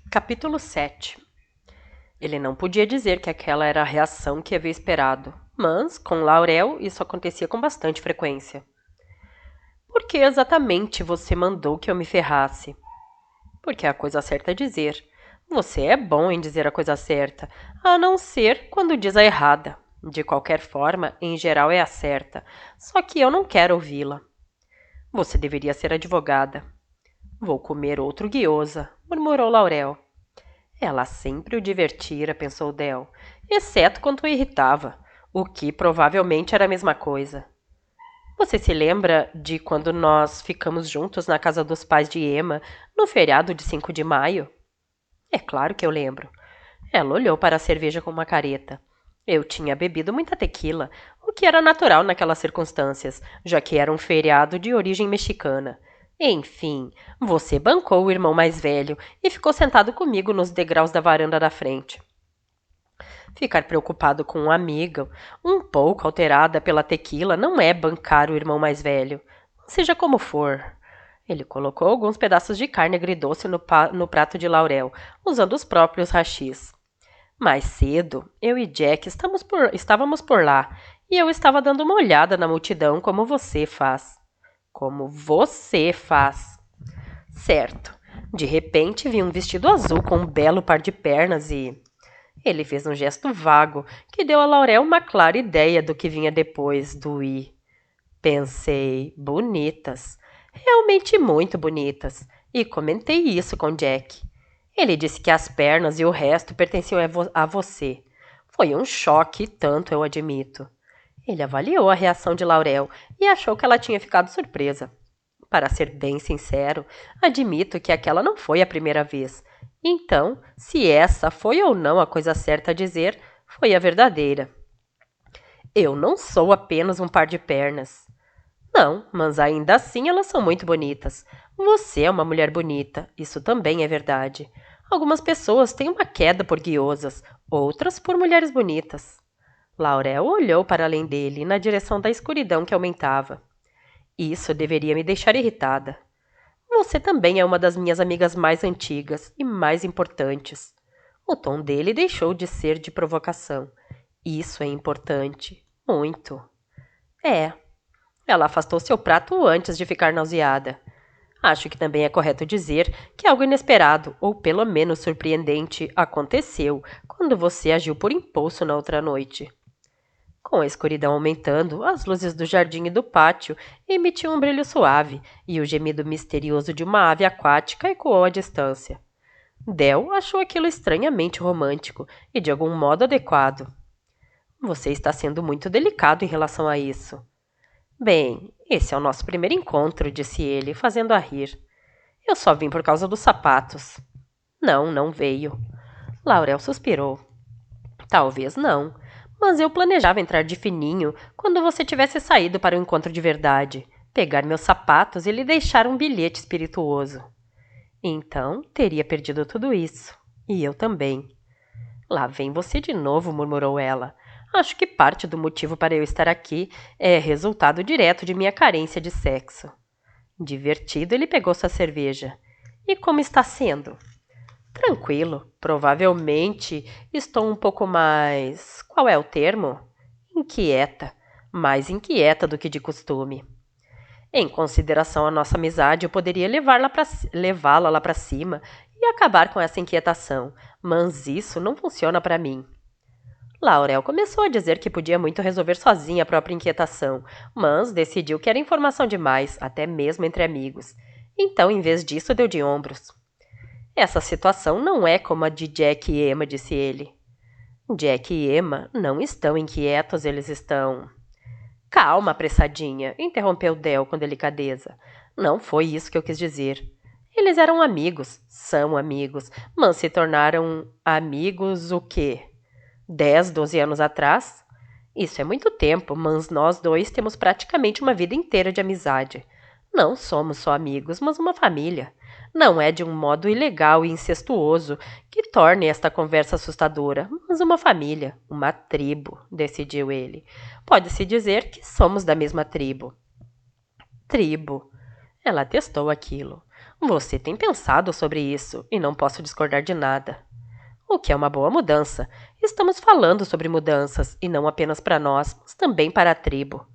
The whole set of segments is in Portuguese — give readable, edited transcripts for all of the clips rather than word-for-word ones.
Capítulo 7. Ele não podia dizer que aquela era a reação que havia esperado, mas, com Laurel, isso acontecia com bastante frequência. Por que exatamente você mandou que eu me ferrasse? Porque é a coisa certa a dizer. Você é bom em dizer a coisa certa, a não ser quando diz a errada. De qualquer forma, em geral é a certa, só que eu não quero ouvi-la. Você deveria ser advogada. Vou comer outro guiosa, murmurou Laurel. Ela sempre o divertira, pensou Del, exceto quando o irritava, o que provavelmente era a mesma coisa. Você se lembra de quando nós ficamos juntos na casa dos pais de Emma, no feriado de 5 de maio? É claro que eu lembro. Ela olhou para a cerveja com uma careta. Eu tinha bebido muita tequila, o que era natural naquelas circunstâncias, já que era um feriado de origem mexicana. Enfim, você bancou o irmão mais velho e ficou sentado comigo nos degraus da varanda da frente. Ficar preocupado com um amigo, um pouco alterada pela tequila, não é bancar o irmão mais velho. Seja como for. Ele colocou alguns pedaços de carne agridoce no prato de Laurel, usando os próprios rachis. Mais cedo, eu e Jack estávamos por lá, e eu estava dando uma olhada na multidão como você faz. Como você faz. Certo. De repente vi um vestido azul com um belo par de pernas e... Ele fez um gesto vago que deu a Laurel uma clara ideia do que vinha depois do i. Pensei, bonitas. Realmente muito bonitas. E comentei isso com Jack. Ele disse que as pernas e o resto pertenciam a você. Foi um choque, tanto eu admito. Ele avaliou a reação de Laurel e achou que ela tinha ficado surpresa. Para ser bem sincero, admito que aquela não foi a primeira vez. Então, se essa foi ou não a coisa certa a dizer, foi a verdadeira. Eu não sou apenas um par de pernas. Não, mas ainda assim elas são muito bonitas. Você é uma mulher bonita, isso também é verdade. Algumas pessoas têm uma queda por guiosas, outras por mulheres bonitas. Laurel olhou para além dele, na direção da escuridão que aumentava. Isso deveria me deixar irritada. Você também é uma das minhas amigas mais antigas e mais importantes. O tom dele deixou de ser de provocação. Isso é importante. Muito. É. Ela afastou seu prato antes de ficar nauseada. Acho que também é correto dizer que algo inesperado, ou pelo menos surpreendente, aconteceu quando você agiu por impulso na outra noite. Com a escuridão aumentando, as luzes do jardim e do pátio emitiam um brilho suave, e o gemido misterioso de uma ave aquática ecoou à distância. Del achou aquilo estranhamente romântico e de algum modo adequado. Você está sendo muito delicado em relação a isso. Bem, esse é o nosso primeiro encontro, disse ele, fazendo-a rir. Eu só vim por causa dos sapatos. Não, não veio. Laurel suspirou. Talvez não, mas eu planejava entrar de fininho quando você tivesse saído para o encontro de verdade, pegar meus sapatos e lhe deixar um bilhete espirituoso. Então, teria perdido tudo isso. E eu também. Lá vem você de novo, murmurou ela. Acho que parte do motivo para eu estar aqui é resultado direto de minha carência de sexo. Divertido, ele pegou sua cerveja. E como está sendo? Tranquilo. Provavelmente estou um pouco mais... Qual é o termo? Inquieta. Mais inquieta do que de costume. Em consideração à nossa amizade, eu poderia levá-la lá para cima e acabar com essa inquietação, mas isso não funciona para mim. Laurel começou a dizer que podia muito resolver sozinha a própria inquietação, mas decidiu que era informação demais, até mesmo entre amigos. Então, em vez disso, deu de ombros. Essa situação não é como a de Jack e Emma, disse ele. Jack e Emma não estão inquietos, eles estão... Calma, apressadinha, interrompeu Del com delicadeza. Não foi isso que eu quis dizer. Eles eram amigos, são amigos, mas se tornaram amigos o quê? 10, 12 anos atrás? Isso é muito tempo, mas nós dois temos praticamente uma vida inteira de amizade. Não somos só amigos, mas uma família. Não é de um modo ilegal e incestuoso que torne esta conversa assustadora, mas uma família, uma tribo, decidiu ele. Pode-se dizer que somos da mesma tribo. Tribo. Ela testou aquilo. Você tem pensado sobre isso e não posso discordar de nada. O que é uma boa mudança. Estamos falando sobre mudanças, e não apenas para nós, mas também para a tribo.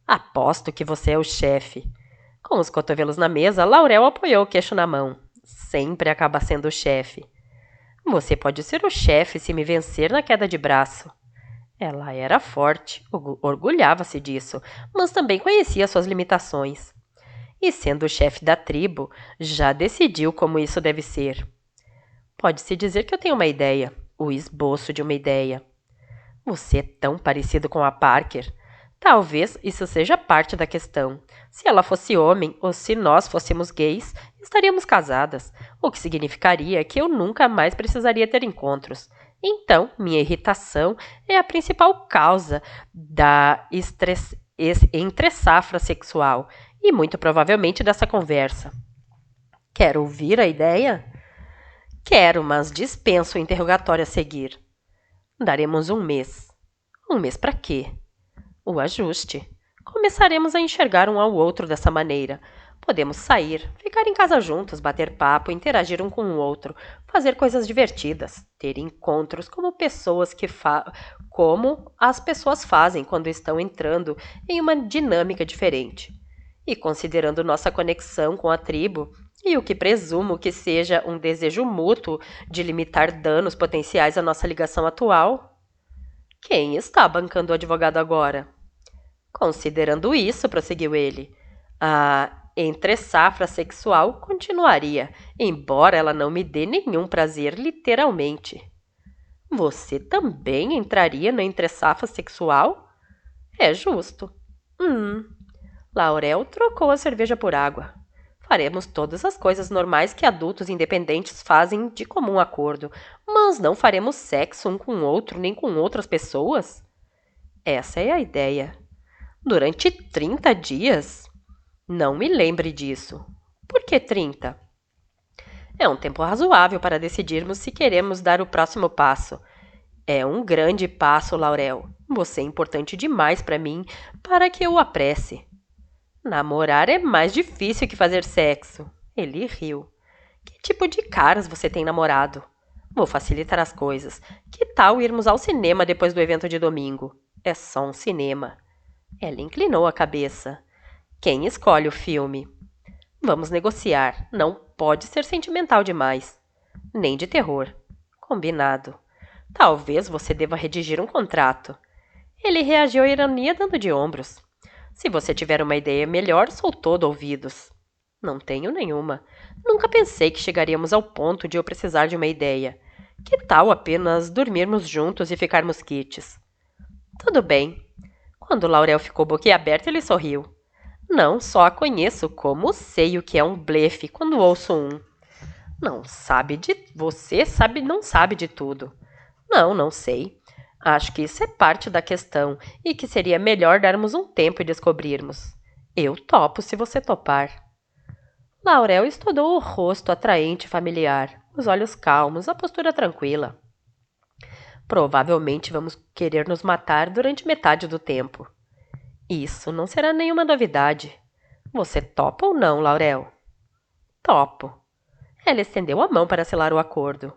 Aposto que você é o chefe. Com os cotovelos na mesa, Laurel apoiou o queixo na mão. Sempre acaba sendo o chefe. Você pode ser o chefe se me vencer na queda de braço. Ela era forte, orgulhava-se disso, mas também conhecia suas limitações. E sendo o chefe da tribo, já decidiu como isso deve ser. Pode-se dizer que eu tenho uma ideia, o esboço de uma ideia. Você é tão parecido com a Parker. Talvez isso seja parte da questão. Se ela fosse homem ou se nós fôssemos gays, estaríamos casadas, o que significaria que eu nunca mais precisaria ter encontros. Então, minha irritação é a principal causa da entre-safra sexual e muito provavelmente dessa conversa. Quer ouvir a ideia? Quero, mas dispenso o interrogatório a seguir. Daremos um mês. Um mês para quê? O ajuste. Começaremos a enxergar um ao outro dessa maneira. Podemos sair, ficar em casa juntos, bater papo, interagir um com o outro, fazer coisas divertidas, ter encontros como as pessoas fazem quando estão entrando em uma dinâmica diferente. E considerando nossa conexão com a tribo, e o que presumo que seja um desejo mútuo de limitar danos potenciais à nossa ligação atual, quem está bancando o advogado agora? Considerando isso, prosseguiu ele, a entre-safra sexual continuaria, embora ela não me dê nenhum prazer literalmente. Você também entraria na entre-safra sexual? É justo. Laurel trocou a cerveja por água. Faremos todas as coisas normais que adultos independentes fazem de comum acordo, mas não faremos sexo um com o outro nem com outras pessoas? Essa é a ideia. Durante 30 dias? Não me lembre disso. Por que 30? É um tempo razoável para decidirmos se queremos dar o próximo passo. É um grande passo, Laurel. Você é importante demais para mim para que eu o apresse. Namorar é mais difícil que fazer sexo. Ele riu. Que tipo de caras você tem namorado? Vou facilitar as coisas. Que tal irmos ao cinema depois do evento de domingo? É só um cinema. Ela inclinou a cabeça. Quem escolhe o filme? Vamos negociar. Não pode ser sentimental demais. Nem de terror. Combinado. Talvez você deva redigir um contrato. Ele reagiu à ironia dando de ombros. Se você tiver uma ideia melhor, sou todo ouvidos. Não tenho nenhuma. Nunca pensei que chegaríamos ao ponto de eu precisar de uma ideia. Que tal apenas dormirmos juntos e ficarmos quites? Tudo bem. Quando Laurel ficou boquiaberta, ele sorriu. Não só a conheço, como sei o que é um blefe quando ouço um. Não sabe de... Você sabe, não sabe de tudo. Não sei. Acho que isso é parte da questão e que seria melhor darmos um tempo e descobrirmos. Eu topo se você topar. Laurel estudou o rosto atraente e familiar, os olhos calmos, a postura tranquila. Provavelmente vamos querer nos matar durante metade do tempo. Isso não será nenhuma novidade. Você topa ou não, Laurel? Topo. Ela estendeu a mão para selar o acordo.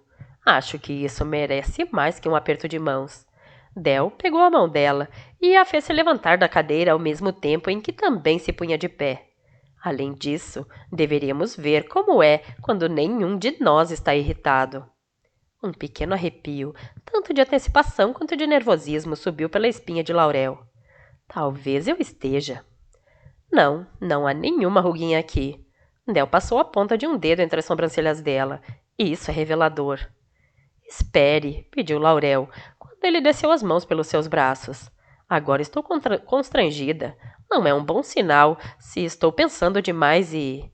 Acho que isso merece mais que um aperto de mãos. Del pegou a mão dela e a fez se levantar da cadeira ao mesmo tempo em que também se punha de pé. Além disso, deveríamos ver como é quando nenhum de nós está irritado. Um pequeno arrepio, tanto de antecipação quanto de nervosismo, subiu pela espinha de Laurel. Talvez eu esteja. Não há nenhuma ruguinha aqui. Del passou a ponta de um dedo entre as sobrancelhas dela. Isso é revelador. Espere, pediu Laurel, quando ele desceu as mãos pelos seus braços. Agora estou constrangida. Não é um bom sinal se estou pensando demais e...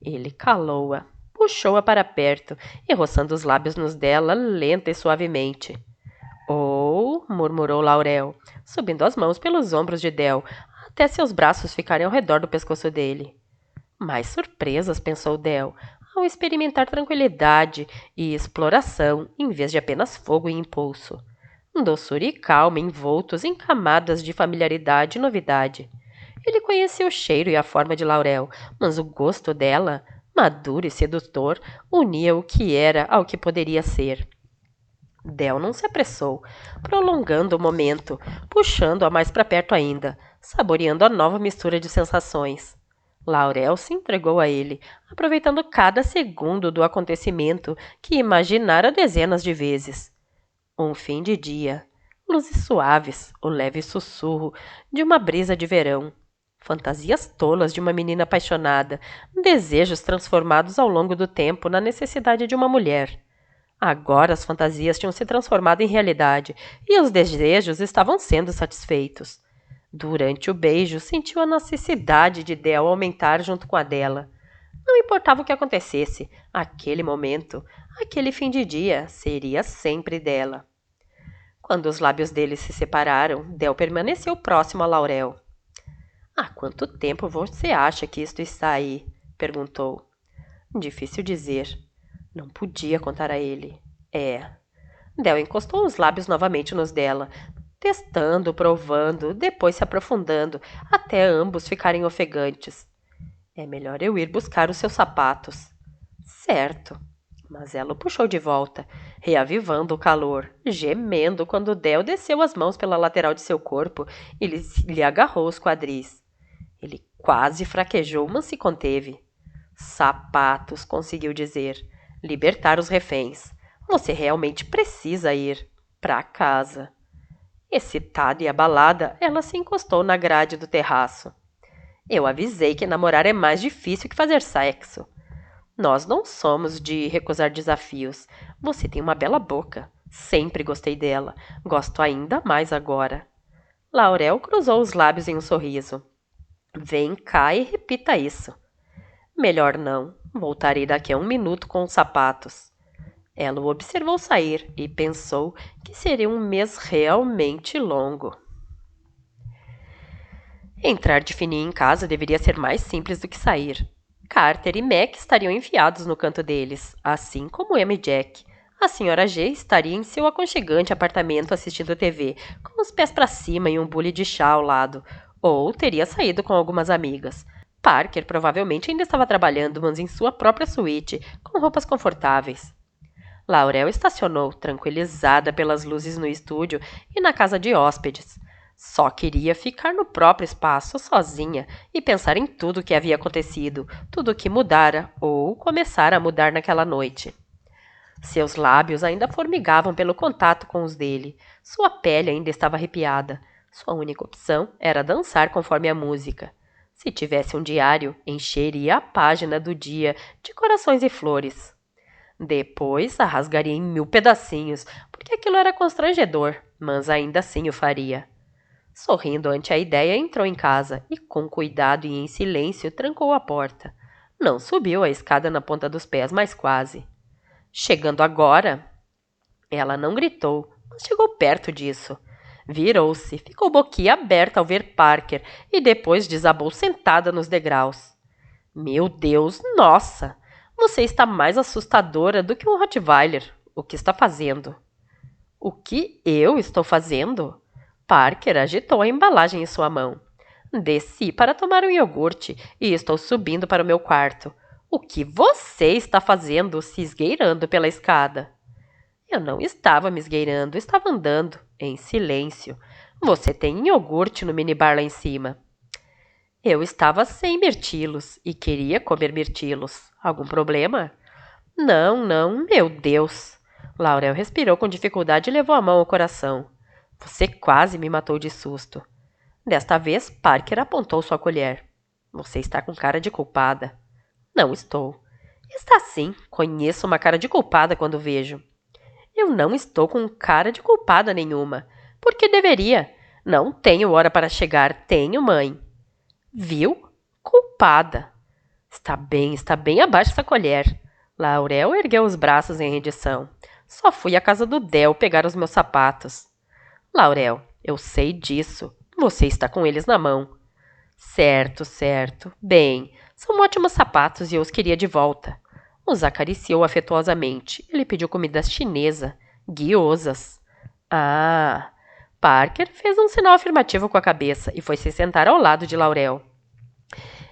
Ele calou-a, puxou-a para perto e roçando os lábios nos dela, lenta e suavemente. Oh, murmurou Laurel, subindo as mãos pelos ombros de Del, até seus braços ficarem ao redor do pescoço dele. Mais surpresas, pensou Del, ao experimentar tranquilidade e exploração, em vez de apenas fogo e impulso. Doçura e calma envoltos em camadas de familiaridade e novidade. Ele conhecia o cheiro e a forma de Laurel, mas o gosto dela, maduro e sedutor, unia o que era ao que poderia ser. Del não se apressou, prolongando o momento, puxando-a mais para perto ainda, saboreando a nova mistura de sensações. Laurel se entregou a ele, aproveitando cada segundo do acontecimento que imaginara dezenas de vezes. Um fim de dia, luzes suaves, o leve sussurro de uma brisa de verão, fantasias tolas de uma menina apaixonada, desejos transformados ao longo do tempo na necessidade de uma mulher. Agora as fantasias tinham se transformado em realidade e os desejos estavam sendo satisfeitos. Durante o beijo, sentiu a necessidade de Del aumentar junto com a dela. Não importava o que acontecesse, aquele momento, aquele fim de dia, seria sempre dela. Quando os lábios dele se separaram, Del permaneceu próximo a Laurel. Há quanto tempo você acha que isto está aí? Perguntou. Difícil dizer. Não podia contar a ele. Del encostou os lábios novamente nos dela, testando, provando, depois se aprofundando, até ambos ficarem ofegantes. É melhor eu ir buscar os seus sapatos. Certo. Mas ela o puxou de volta, reavivando o calor, gemendo quando Del desceu as mãos pela lateral de seu corpo e lhe agarrou os quadris. Ele quase fraquejou, mas se conteve. Sapatos, conseguiu dizer. Libertar os reféns. Você realmente precisa ir para casa. Excitada e abalada, ela se encostou na grade do terraço. Eu avisei que namorar é mais difícil que fazer sexo. Nós não somos de recusar desafios. Você tem uma bela boca. Sempre gostei dela. Gosto ainda mais agora. Laurel cruzou os lábios em um sorriso. Vem cá e repita isso. Melhor não. Voltarei daqui a 1 minuto com os sapatos. Ela o observou sair e pensou que seria um mês realmente longo. Entrar de fininho em casa deveria ser mais simples do que sair. Carter e Mac estariam enfiados no canto deles, assim como Emma e Jack. A senhora G estaria em seu aconchegante apartamento assistindo TV, com os pés para cima e um bule de chá ao lado, ou teria saído com algumas amigas. Parker provavelmente ainda estava trabalhando, mas em sua própria suíte, com roupas confortáveis. Laurel estacionou, tranquilizada pelas luzes no estúdio e na casa de hóspedes. Só queria ficar no próprio espaço, sozinha, e pensar em tudo o que havia acontecido, tudo o que mudara ou começara a mudar naquela noite. Seus lábios ainda formigavam pelo contato com os dele. Sua pele ainda estava arrepiada. Sua única opção era dançar conforme a música. Se tivesse um diário, encheria a página do dia de corações e flores. Depois a rasgaria em 1000 pedacinhos, porque aquilo era constrangedor, mas ainda assim o faria. Sorrindo ante a ideia, entrou em casa e, com cuidado e em silêncio, trancou a porta. Não subiu a escada na ponta dos pés, mas quase. Chegando agora, ela não gritou, mas chegou perto disso. Virou-se, ficou boquiaberta ao ver Parker e depois desabou sentada nos degraus. Meu Deus, nossa! Você está mais assustadora do que um Rottweiler. O que está fazendo? O que eu estou fazendo? Parker agitou a embalagem em sua mão. Desci para tomar um iogurte e estou subindo para o meu quarto. O que você está fazendo se esgueirando pela escada? Eu não estava me esgueirando, estava andando, em silêncio. Você tem iogurte no minibar lá em cima. Eu estava sem mirtilos e queria comer mirtilos. Algum problema? Não, não, meu Deus. Laurel respirou com dificuldade e levou a mão ao coração. Você quase me matou de susto. Desta vez, Parker apontou sua colher. Você está com cara de culpada. Não estou. Está sim. Conheço uma cara de culpada quando vejo. Eu não estou com cara de culpada nenhuma. Por que deveria? Não tenho hora para chegar. Tenho, mãe. Viu? Culpada. Está bem abaixo essa colher. Laurel ergueu os braços em rendição. Só fui à casa do Del pegar os meus sapatos. Laurel, eu sei disso. Você está com eles na mão. Certo, certo. Bem, são ótimos sapatos e eu os queria de volta. Os acariciou afetuosamente. Ele pediu comida chinesa. Guiosas. Ah! Parker fez um sinal afirmativo com a cabeça e foi se sentar ao lado de Laurel.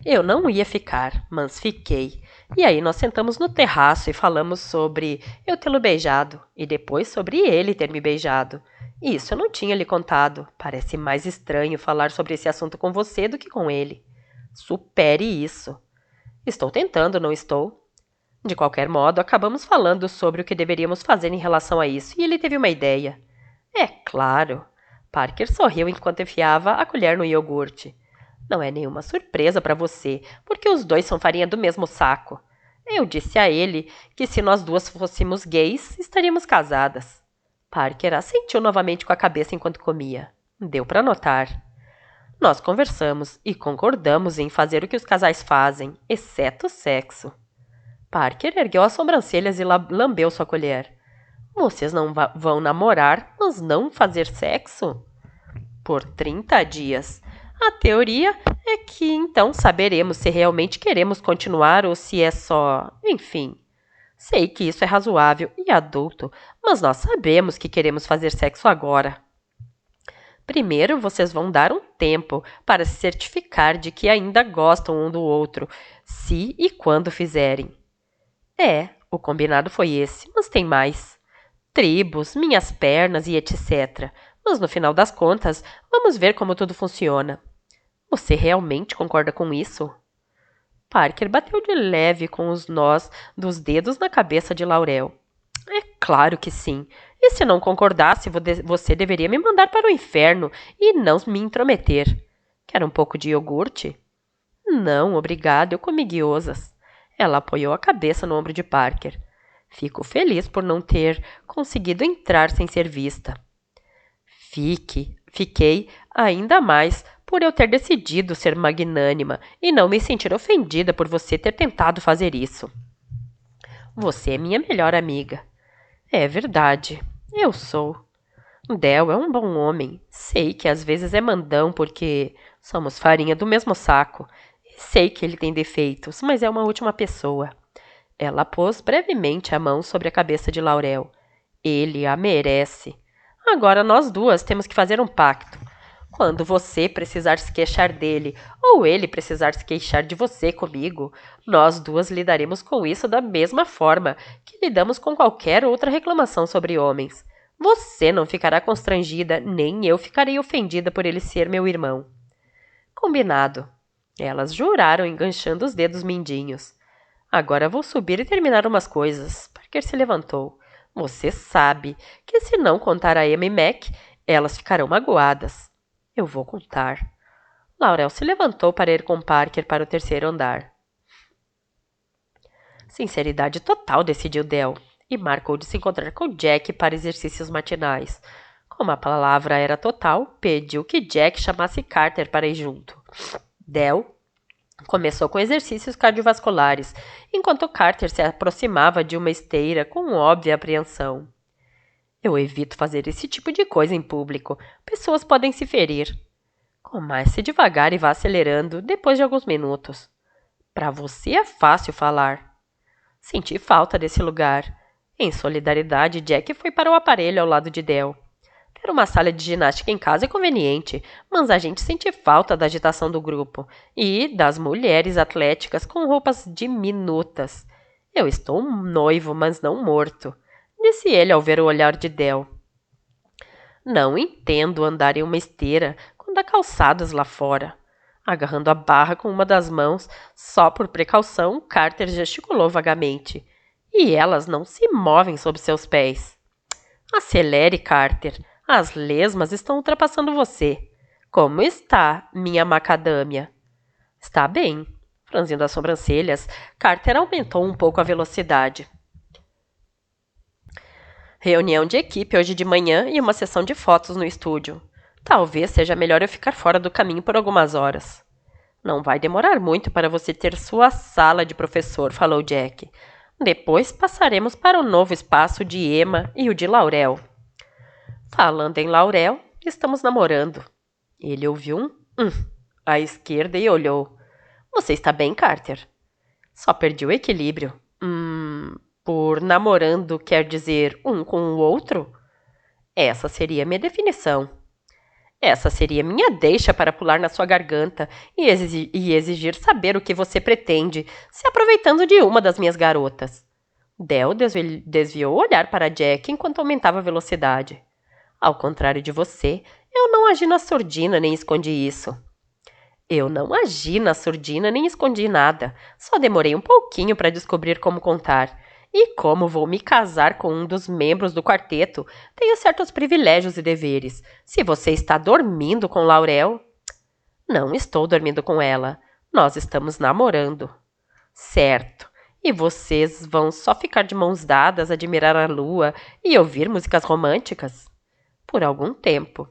Eu não ia ficar, mas fiquei. E aí nós sentamos no terraço e falamos sobre eu tê-lo beijado e depois sobre ele ter me beijado. Isso eu não tinha lhe contado. Parece mais estranho falar sobre esse assunto com você do que com ele. Supere isso. Estou tentando, não estou? De qualquer modo, acabamos falando sobre o que deveríamos fazer em relação a isso e ele teve uma ideia. É claro. Parker sorriu enquanto enfiava a colher no iogurte. Não é nenhuma surpresa para você, porque os dois são farinha do mesmo saco. Eu disse a ele que se nós duas fôssemos gays, estaríamos casadas. Parker assentiu novamente com a cabeça enquanto comia. Deu para notar. Nós conversamos e concordamos em fazer o que os casais fazem, exceto o sexo. Parker ergueu as sobrancelhas e lambeu sua colher. Vocês não vão namorar, mas não fazer sexo? Por 30 dias. A teoria é que então saberemos se realmente queremos continuar ou se é só. Enfim. Sei que isso é razoável e adulto, mas nós sabemos que queremos fazer sexo agora. Primeiro, vocês vão dar um tempo para se certificar de que ainda gostam um do outro, se e quando fizerem. O combinado foi esse, mas tem mais. Tribos, minhas pernas e etc. Mas no final das contas, vamos ver como tudo funciona. Você realmente concorda com isso? Parker bateu de leve com os nós dos dedos na cabeça de Laurel. É claro que sim. E se não concordasse, você deveria me mandar para o inferno e não me intrometer. Quer um pouco de iogurte? Não, obrigada, eu comi guiosas. Ela apoiou a cabeça no ombro de Parker. Fico feliz por não ter conseguido entrar sem ser vista. Fiquei ainda mais por eu ter decidido ser magnânima e não me sentir ofendida por você ter tentado fazer isso. Você é minha melhor amiga. É verdade, eu sou. Del é um bom homem. Sei que às vezes é mandão porque somos farinha do mesmo saco. E sei que ele tem defeitos, mas é uma última pessoa. Ela pôs brevemente a mão sobre a cabeça de Laurel. Ele a merece. Agora nós duas temos que fazer um pacto. Quando você precisar se queixar dele, ou ele precisar se queixar de você comigo, nós duas lidaremos com isso da mesma forma que lidamos com qualquer outra reclamação sobre homens. Você não ficará constrangida, nem eu ficarei ofendida por ele ser meu irmão. Combinado. Elas juraram, enganchando os dedos mindinhos. Agora vou subir e terminar umas coisas. Parker se levantou. Você sabe que se não contar a Emma e Mac, elas ficarão magoadas. Eu vou contar. Laurel se levantou para ir com Parker para o terceiro andar. Sinceridade total, decidiu Del, e marcou de se encontrar com Jack para exercícios matinais. Como a palavra era total, pediu que Jack chamasse Carter para ir junto. Del começou com exercícios cardiovasculares, enquanto Carter se aproximava de uma esteira com óbvia apreensão. Eu evito fazer esse tipo de coisa em público. Pessoas podem se ferir. Comece devagar e vá acelerando depois de alguns minutos. Para você é fácil falar. Senti falta desse lugar. Em solidariedade, Jack foi para o aparelho ao lado de Del. Ter uma sala de ginástica em casa é conveniente, mas a gente sente falta da agitação do grupo e das mulheres atléticas com roupas diminutas. Eu estou noivo, mas não morto, disse ele ao ver o olhar de Del. Não entendo andar em uma esteira quando há calçadas lá fora. Agarrando a barra com uma das mãos, só por precaução, Carter gesticulou vagamente. E elas não se movem sob seus pés. Acelere, Carter. As lesmas estão ultrapassando você. Como está, minha macadâmia? Está bem. Franzindo as sobrancelhas, Carter aumentou um pouco a velocidade. Reunião de equipe hoje de manhã e uma sessão de fotos no estúdio. Talvez seja melhor eu ficar fora do caminho por algumas horas. Não vai demorar muito para você ter sua sala de professor, falou Jack. Depois passaremos para o novo espaço de Emma e o de Laurel. Falando em Laurel, estamos namorando. Ele ouviu à esquerda e olhou. Você está bem, Carter? Só perdi o equilíbrio. Por namorando quer dizer um com o outro? Essa seria a minha definição. Essa seria minha deixa para pular na sua garganta e exigir saber o que você pretende, se aproveitando de uma das minhas garotas. Del desviou o olhar para Jack enquanto aumentava a velocidade. Ao contrário de você, eu não agi na surdina nem escondi isso. Eu não agi na surdina nem escondi nada. Só demorei um pouquinho para descobrir como contar. E como vou me casar com um dos membros do quarteto, tenho certos privilégios e deveres. Se você está dormindo com Laurel... Não estou dormindo com ela. Nós estamos namorando. Certo. E vocês vão só ficar de mãos dadas, admirar a lua e ouvir músicas românticas? Por algum tempo.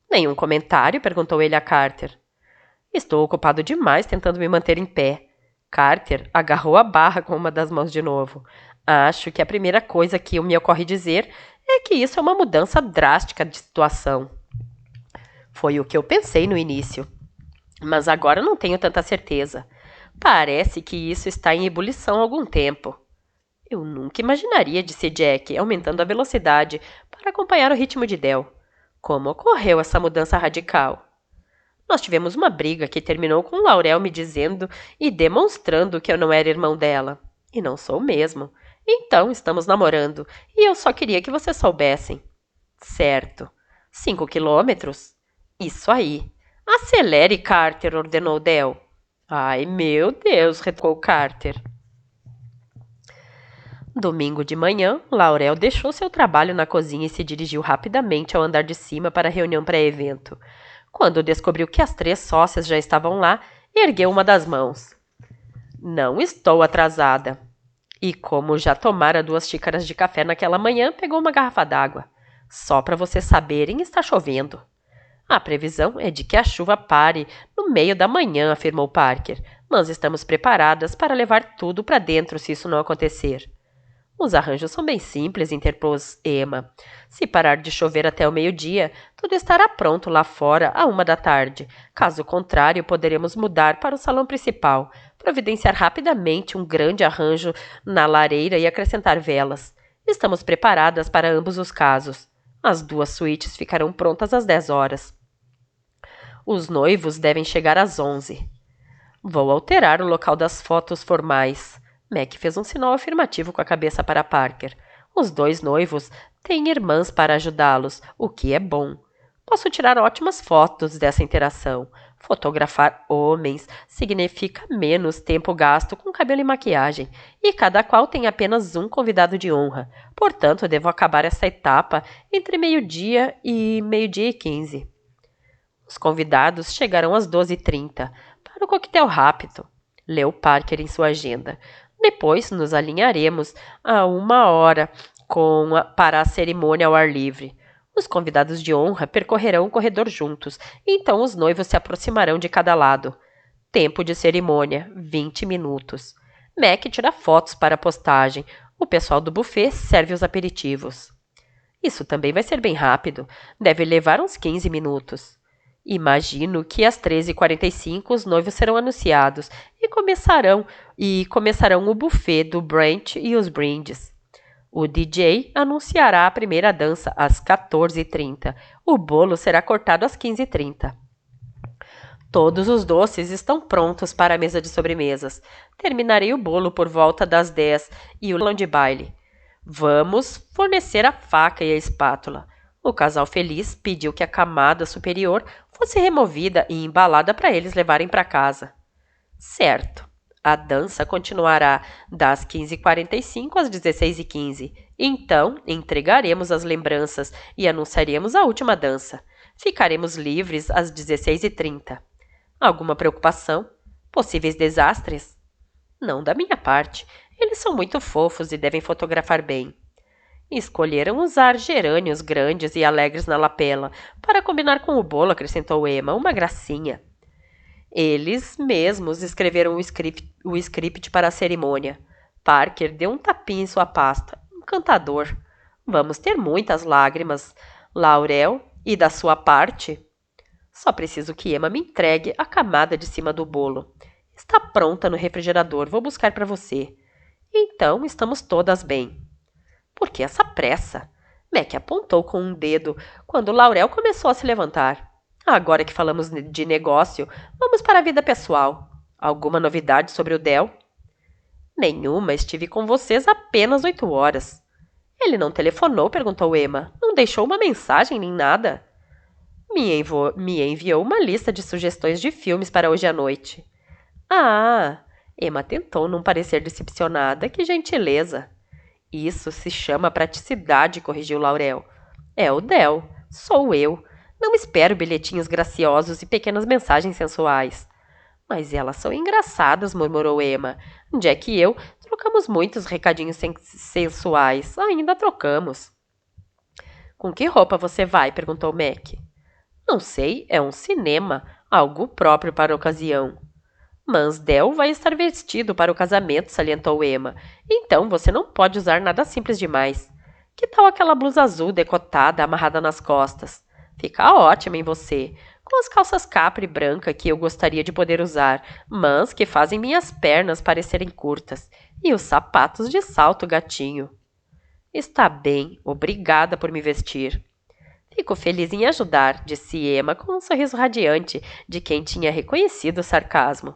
Nenhum comentário? Perguntou ele a Carter. Estou ocupado demais tentando me manter em pé. Carter agarrou a barra com uma das mãos de novo. Acho que a primeira coisa que me ocorre dizer é que isso é uma mudança drástica de situação. Foi o que eu pensei no início. Mas agora não tenho tanta certeza. Parece que isso está em ebulição há algum tempo. Eu nunca imaginaria, disse Jack, aumentando a velocidade para acompanhar o ritmo de Del. Como ocorreu essa mudança radical? Nós tivemos uma briga que terminou com Laurel me dizendo e demonstrando que eu não era irmão dela. E não sou mesmo. Então estamos namorando, e eu só queria que vocês soubessem. Certo. 5 quilômetros? Isso aí. Acelere, Carter, ordenou Del. Ai, meu Deus, retrucou Carter. Domingo de manhã, Laurel deixou seu trabalho na cozinha e se dirigiu rapidamente ao andar de cima para a reunião pré-evento. Quando descobriu que as 3 sócias já estavam lá, ergueu uma das mãos. Não estou atrasada. E como já tomara 2 xícaras de café naquela manhã, pegou uma garrafa d'água. Só para vocês saberem, está chovendo. A previsão é de que a chuva pare no meio da manhã, afirmou Parker, mas estamos preparadas para levar tudo para dentro se isso não acontecer. Os arranjos são bem simples, interpôs Emma. Se parar de chover até o meio-dia, tudo estará pronto lá fora à 1 da tarde. Caso contrário, poderemos mudar para o salão principal, providenciar rapidamente um grande arranjo na lareira e acrescentar velas. Estamos preparadas para ambos os casos. As 2 suítes ficarão prontas às 10 horas. Os noivos devem chegar às 11. Vou alterar o local das fotos formais. Mac fez um sinal afirmativo com a cabeça para Parker. Os 2 noivos têm irmãs para ajudá-los, o que é bom. Posso tirar ótimas fotos dessa interação. Fotografar homens significa menos tempo gasto com cabelo e maquiagem, e cada qual tem apenas um convidado de honra. Portanto, devo acabar essa etapa entre meio-dia e meio-dia e 15. Os convidados chegarão às 12h30 para o coquetel rápido, leu Parker em sua agenda. Depois nos alinharemos a 1 hora para a cerimônia ao ar livre. Os convidados de honra percorrerão o corredor juntos, e então os noivos se aproximarão de cada lado. Tempo de cerimônia, 20 minutos. Mac tira fotos para a postagem. O pessoal do buffet serve os aperitivos. Isso também vai ser bem rápido. Deve levar uns 15 minutos. Imagino que às 13h45 os noivos serão anunciados e começarão o buffet do brunch e os brindes. O DJ anunciará a primeira dança às 14h30. O bolo será cortado às 15h30. Todos os doces estão prontos para a mesa de sobremesas. Terminarei o bolo por volta das 10 e o salão de baile. Vamos fornecer a faca e a espátula. O casal feliz pediu que a camada superior fosse removida e embalada para eles levarem para casa. Certo. A dança continuará das 15h45 às 16h15. Então, entregaremos as lembranças e anunciaremos a última dança. Ficaremos livres às 16h30. Alguma preocupação? Possíveis desastres? Não da minha parte. Eles são muito fofos e devem fotografar bem. Escolheram usar gerânios grandes e alegres na lapela, para combinar com o bolo, acrescentou Emma, uma gracinha. Eles mesmos escreveram o script para a cerimônia. Parker deu um tapinha em sua pasta. Encantador. Vamos ter muitas lágrimas. Laurel, e da sua parte? Só preciso que Emma me entregue a camada de cima do bolo. Está pronta no refrigerador, vou buscar para você. Então, estamos todas bem. Por que essa pressa? Mac apontou com um dedo quando Laurel começou a se levantar. Agora que falamos de negócio, vamos para a vida pessoal. Alguma novidade sobre o Del? Nenhuma, estive com vocês apenas 8 horas. Ele não telefonou, perguntou Emma. Não deixou uma mensagem nem nada. Me enviou uma lista de sugestões de filmes para hoje à noite. Ah, Emma tentou não parecer decepcionada. Que gentileza. Isso se chama praticidade, corrigiu Laurel. É o Del. Sou eu. Não espero bilhetinhos graciosos e pequenas mensagens sensuais. Mas elas são engraçadas, murmurou Emma. Jack e eu trocamos muitos recadinhos sensuais. Ainda trocamos. Com que roupa você vai? Perguntou Mac. Não sei, é um cinema, algo próprio para a ocasião. Mas Del vai estar vestido para o casamento, salientou Emma. Então você não pode usar nada simples demais. Que tal aquela blusa azul decotada amarrada nas costas? Fica ótima em você, com as calças capri branca que eu gostaria de poder usar, mas que fazem minhas pernas parecerem curtas, e os sapatos de salto gatinho. Está bem, obrigada por me vestir. Fico feliz em ajudar, disse Emma com um sorriso radiante de quem tinha reconhecido o sarcasmo.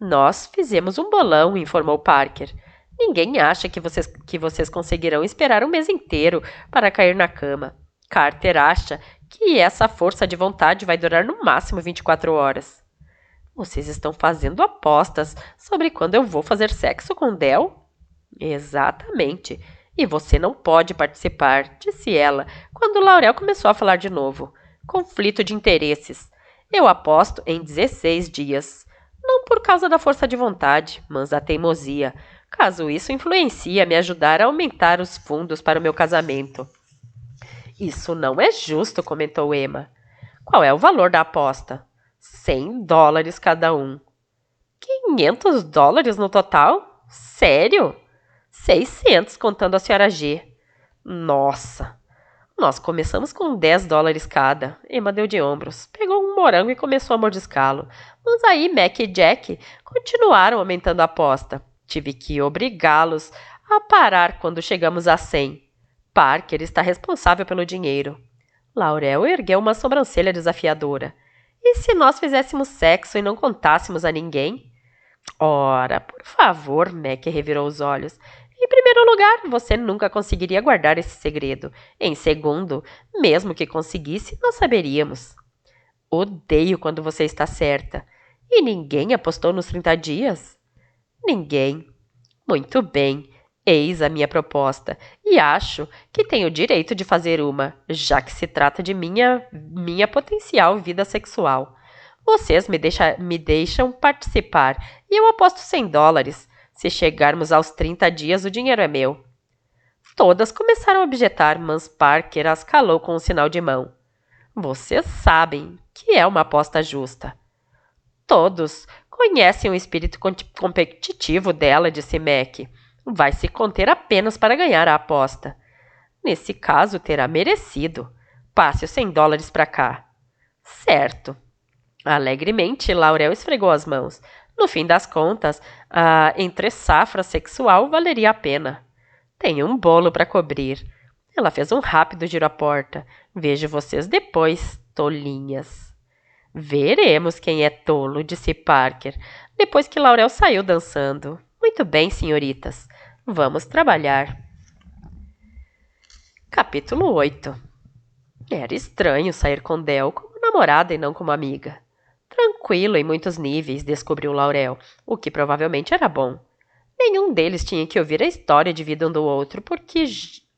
Nós fizemos um bolão, informou Parker. Ninguém acha que vocês conseguirão esperar um mês inteiro para cair na cama. Carter acha que essa força de vontade vai durar no máximo 24 horas. Vocês estão fazendo apostas sobre quando eu vou fazer sexo com Del? Exatamente. E você não pode participar, disse ela, quando Laurel começou a falar de novo. Conflito de interesses. Eu aposto em 16 dias. Não por causa da força de vontade, mas da teimosia. Caso isso influencie a me ajudar a aumentar os fundos para o meu casamento. Isso não é justo, comentou Emma. Qual é o valor da aposta? $100 cada um. $500 no total? Sério? 600 contando a senhora G. Nossa! Nós começamos com $10 cada. Emma deu de ombros, pegou um morango e começou a mordiscá-lo. Mas aí Mac e Jack continuaram aumentando a aposta. Tive que obrigá-los a parar quando chegamos a 100. Parker está responsável pelo dinheiro. Laurel ergueu uma sobrancelha desafiadora. E se nós fizéssemos sexo e não contássemos a ninguém? Ora, por favor, Mac revirou os olhos. Em primeiro lugar, você nunca conseguiria guardar esse segredo. Em segundo, mesmo que conseguisse, não saberíamos. Odeio quando você está certa. E ninguém apostou nos 30 dias? Ninguém. Muito bem. Eis a minha proposta. E acho que tenho o direito de fazer uma, já que se trata de minha potencial vida sexual. Vocês me deixam participar e eu aposto $100. Se chegarmos aos 30 dias, o dinheiro é meu. Todas começaram a objetar, mas Parker as calou com um sinal de mão. Vocês sabem que é uma aposta justa. Todos conhecem o espírito competitivo dela, disse Mac. Vai se conter apenas para ganhar a aposta. Nesse caso, terá merecido. Passe os $100 para cá. Certo. Alegremente, Laurel esfregou as mãos. No fim das contas, a entre-safra sexual valeria a pena. Tenho um bolo para cobrir. Ela fez um rápido giro à porta. Vejo vocês depois, tolinhas. Veremos quem é tolo, disse Parker, depois que Laurel saiu dançando. Muito bem, senhoritas. Vamos trabalhar. Capítulo 8. Era estranho sair com Del como namorada e não como amiga. Tranquilo em muitos níveis, descobriu Laurel, o que provavelmente era bom. Nenhum deles tinha que ouvir a história de vida um do outro, porque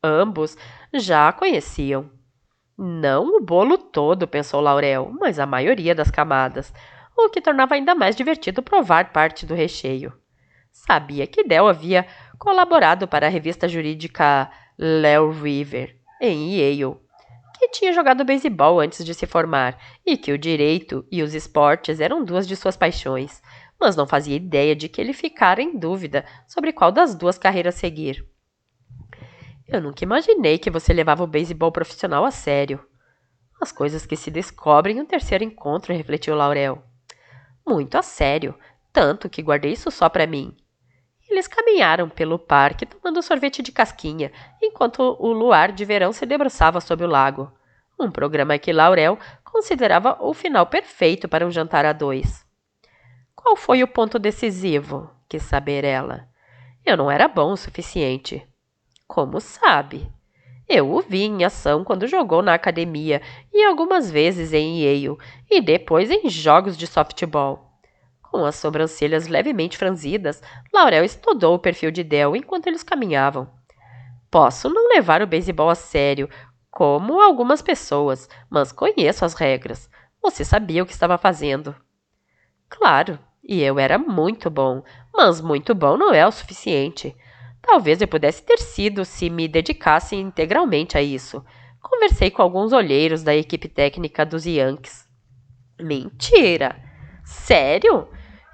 ambos já a conheciam. Não o bolo todo, pensou Laurel, mas a maioria das camadas, o que tornava ainda mais divertido provar parte do recheio. Sabia que Del havia colaborado para a revista jurídica Leo River, em Yale, que tinha jogado beisebol antes de se formar e que o direito e os esportes eram duas de suas paixões, mas não fazia ideia de que ele ficara em dúvida sobre qual das duas carreiras seguir. Eu nunca imaginei que você levava o beisebol profissional a sério. As coisas que se descobrem em um terceiro encontro, refletiu Laurel. Muito a sério, tanto que guardei isso só para mim. Eles caminharam pelo parque tomando sorvete de casquinha, enquanto o luar de verão se debruçava sobre o lago. Um programa que Laurel considerava o final perfeito para um jantar a dois. Qual foi o ponto decisivo? Quis saber ela. Eu não era bom o suficiente. Como sabe? Eu o vi em ação quando jogou na academia e algumas vezes em Yale e depois em jogos de softball. Com as sobrancelhas levemente franzidas, Laurel estudou o perfil de Del enquanto eles caminhavam. Posso não levar o beisebol a sério, como algumas pessoas, mas conheço as regras. Você sabia o que estava fazendo. Claro, e eu era muito bom, mas muito bom não é o suficiente. Talvez eu pudesse ter sido se me dedicasse integralmente a isso. Conversei com alguns olheiros da equipe técnica dos Yankees. Mentira! Sério?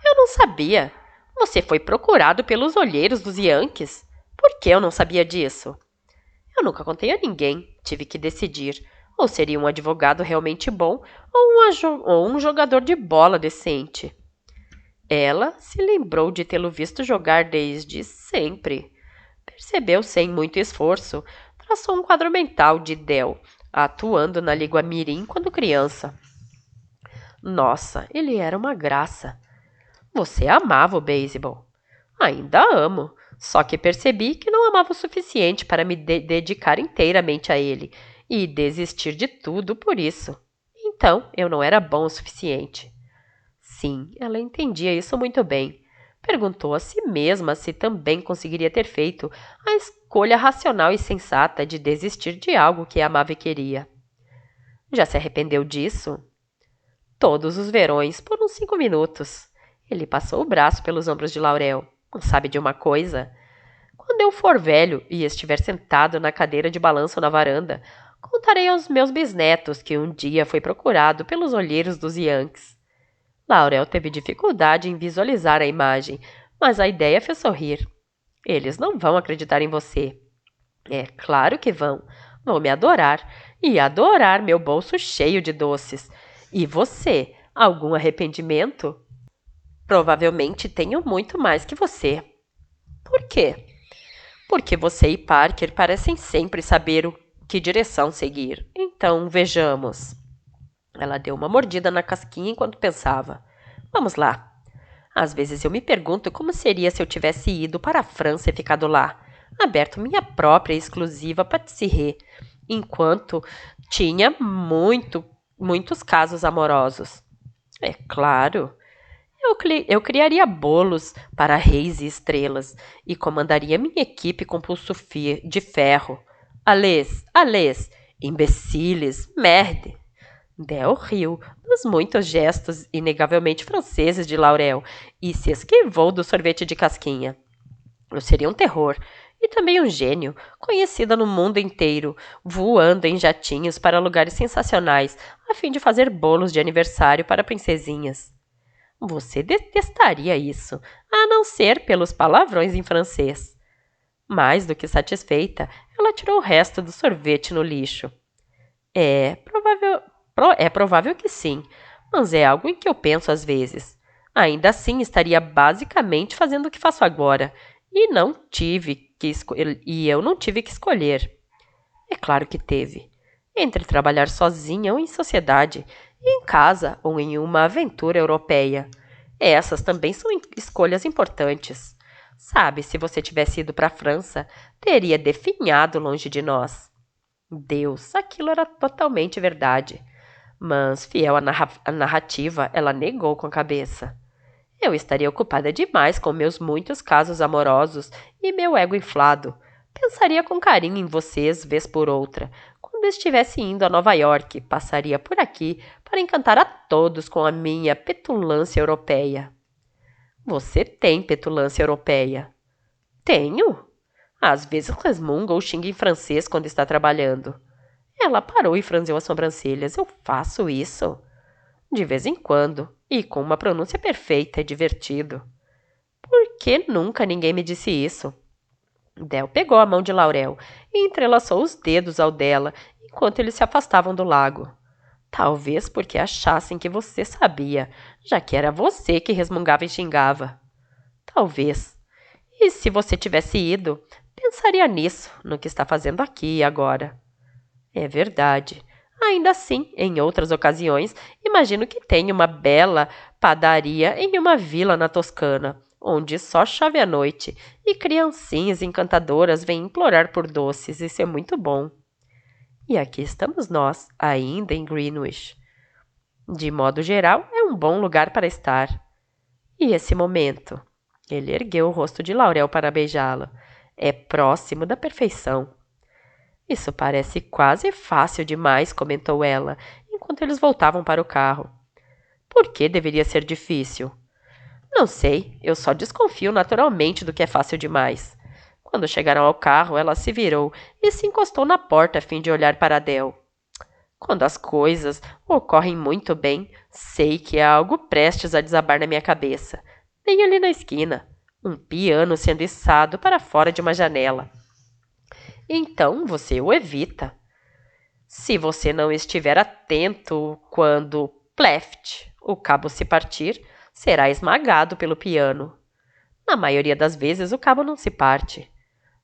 Eu não sabia. Você foi procurado pelos olheiros dos Yankees? Por que eu não sabia disso? Eu nunca contei a ninguém. Tive que decidir. Ou seria um advogado realmente bom ou um jogador de bola decente. Ela se lembrou de tê-lo visto jogar desde sempre. Percebeu sem muito esforço. Traçou um quadro mental de Del, atuando na Liga Mirim quando criança. Nossa, ele era uma graça. Você amava o beisebol. Ainda amo, só que percebi que não amava o suficiente para me dedicar inteiramente a ele e desistir de tudo por isso. Então, eu não era bom o suficiente. Sim, ela entendia isso muito bem. Perguntou a si mesma se também conseguiria ter feito a escolha racional e sensata de desistir de algo que amava e queria. Já se arrependeu disso? Todos os verões, por uns 5 minutos. Ele passou o braço pelos ombros de Laurel. Sabe de uma coisa? Quando eu for velho e estiver sentado na cadeira de balanço na varanda, contarei aos meus bisnetos que um dia foi procurado pelos olheiros dos Yankees. Laurel teve dificuldade em visualizar a imagem, mas a ideia fez sorrir. Eles não vão acreditar em você. É claro que vão. Vão me adorar. E adorar meu bolso cheio de doces. E você? Algum arrependimento? Provavelmente tenho muito mais que você. Por quê? Porque você e Parker parecem sempre saber que direção seguir. Então, vejamos. Ela deu uma mordida na casquinha enquanto pensava. Vamos lá. Às vezes eu me pergunto como seria se eu tivesse ido para a França e ficado lá, aberto minha própria e exclusiva pâtisserie, enquanto tinha muitos casos amorosos. É claro. Eu criaria bolos para reis e estrelas e comandaria minha equipe com pulso de ferro. Alês, imbeciles, merde. Del riu dos muitos gestos inegavelmente franceses de Laurel e se esquivou do sorvete de casquinha. Eu seria um terror e também um gênio, conhecida no mundo inteiro, voando em jatinhos para lugares sensacionais, a fim de fazer bolos de aniversário para princesinhas. Você detestaria isso, a não ser pelos palavrões em francês. Mais do que satisfeita, ela tirou o resto do sorvete no lixo. É provável que sim, mas é algo em que eu penso às vezes. Ainda assim, estaria basicamente fazendo o que faço agora, e eu não tive que escolher. É claro que teve. Entre trabalhar sozinha ou em sociedade, em casa ou em uma aventura europeia. Essas também são escolhas importantes. Sabe, se você tivesse ido para a França, teria definhado longe de nós. Deus, aquilo era totalmente verdade. Mas, fiel à narrativa, ela negou com a cabeça. Eu estaria ocupada demais com meus muitos casos amorosos e meu ego inflado. Pensaria com carinho em vocês, vez por outra. Quando estivesse indo a Nova York, passaria por aqui para encantar a todos com a minha petulância europeia. Você tem petulância europeia? Tenho. Às vezes resmunga ou xinga em francês quando está trabalhando. Ela parou e franziu as sobrancelhas. Eu faço isso? De vez em quando, e com uma pronúncia perfeita e divertido. Por que nunca ninguém me disse isso? Del pegou a mão de Laurel e entrelaçou os dedos ao dela enquanto eles se afastavam do lago. Talvez porque achassem que você sabia, já que era você que resmungava e xingava. Talvez. E se você tivesse ido, pensaria nisso, no que está fazendo aqui e agora. É verdade. Ainda assim, em outras ocasiões, imagino que tenha uma bela padaria em uma vila na Toscana, onde só chove à noite e criancinhas encantadoras vêm implorar por doces. Isso é muito bom. E aqui estamos nós, ainda em Greenwich. De modo geral, é um bom lugar para estar. E esse momento? Ele ergueu o rosto de Laurel para beijá-la. É próximo da perfeição. Isso parece quase fácil demais, comentou ela, enquanto eles voltavam para o carro. Por que deveria ser difícil? Não sei, eu só desconfio naturalmente do que é fácil demais. Quando chegaram ao carro, ela se virou e se encostou na porta a fim de olhar para Adele. Quando as coisas ocorrem muito bem, sei que há algo prestes a desabar na minha cabeça. Bem ali na esquina, um piano sendo içado para fora de uma janela. Então você o evita. Se você não estiver atento quando, pleft, o cabo se partir, será esmagado pelo piano. Na maioria das vezes o cabo não se parte.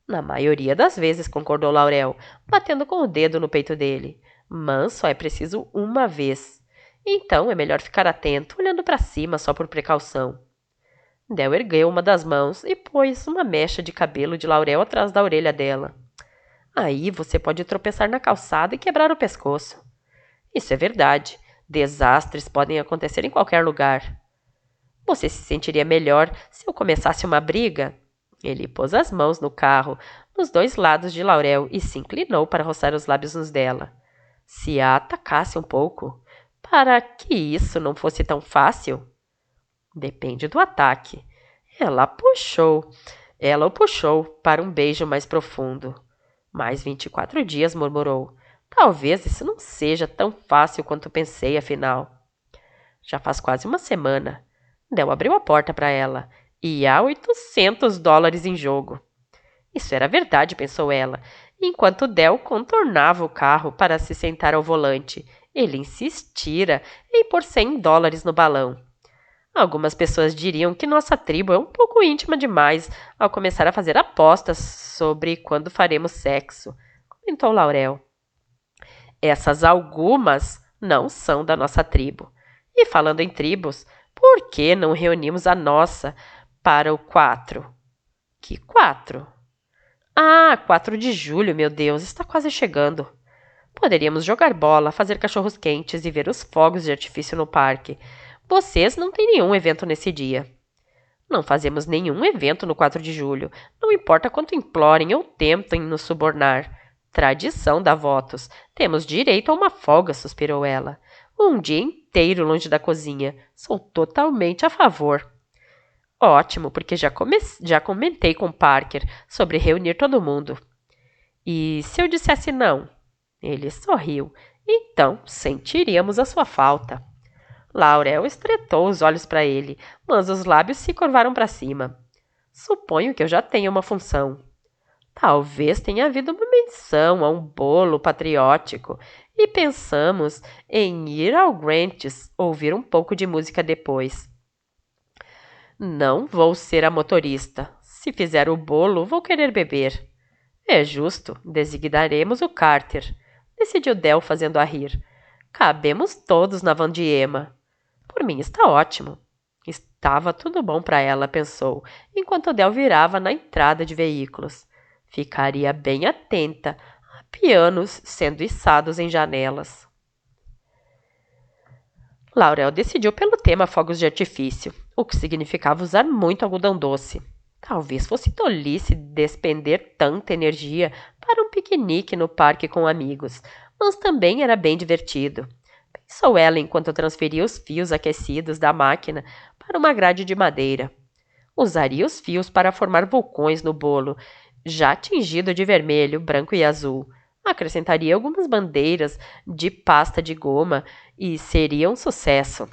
Na maioria das vezes, concordou Laurel, batendo com o dedo no peito dele. Mas só é preciso uma vez. Então é melhor ficar atento, olhando para cima só por precaução. Del ergueu uma das mãos e pôs uma mecha de cabelo de Laurel atrás da orelha dela. Aí você pode tropeçar na calçada e quebrar o pescoço. Isso é verdade. Desastres podem acontecer em qualquer lugar. Você se sentiria melhor se eu começasse uma briga? Ele pôs as mãos no carro, nos dois lados de Laurel, e se inclinou para roçar os lábios nos dela. Se a atacasse um pouco, para que isso não fosse tão fácil? Depende do ataque. Ela o puxou para um beijo mais profundo. Mais 24 dias, murmurou. Talvez isso não seja tão fácil quanto pensei, afinal. Já faz quase uma semana. Del abriu a porta para ela. E há $800 em jogo. Isso era verdade, pensou ela, enquanto Del contornava o carro para se sentar ao volante. Ele insistira em pôr $100 no balão. Algumas pessoas diriam que nossa tribo é um pouco íntima demais ao começar a fazer apostas sobre quando faremos sexo, comentou Laurel. Essas algumas não são da nossa tribo. E falando em tribos, por que não reunimos a nossa para o 4? Que 4? Ah, 4 de julho, meu Deus, está quase chegando. Poderíamos jogar bola, fazer cachorros quentes e ver os fogos de artifício no parque. Vocês não têm nenhum evento nesse dia. Não fazemos nenhum evento no 4 de julho. Não importa quanto implorem ou tentem nos subornar. Tradição dá votos. Temos direito a uma folga, suspirou ela. Um dia inteiro longe da cozinha. Sou totalmente a favor. Ótimo, porque já comentei com Parker sobre reunir todo mundo. E se eu dissesse não? Ele sorriu. Então, sentiríamos a sua falta. Laurel estreitou os olhos para ele, mas os lábios se curvaram para cima. Suponho que eu já tenha uma função. Talvez tenha havido uma menção a um bolo patriótico e pensamos em ir ao Grant's ouvir um pouco de música depois. Não vou ser a motorista. Se fizer o bolo, vou querer beber. É justo, designaremos o Carter, decidiu Del fazendo a rir. Cabemos todos na van de Emma. Por mim está ótimo. Estava tudo bom para ela, pensou, enquanto Del virava na entrada de veículos. Ficaria bem atenta a pianos sendo içados em janelas. Laurel decidiu pelo tema fogos de artifício, o que significava usar muito algodão doce. Talvez fosse tolice despender tanta energia para um piquenique no parque com amigos, mas também era bem divertido. Pensou ela enquanto transferia os fios aquecidos da máquina para uma grade de madeira. Usaria os fios para formar vulcões no bolo, já tingido de vermelho, branco e azul. Acrescentaria algumas bandeiras de pasta de goma e seria um sucesso.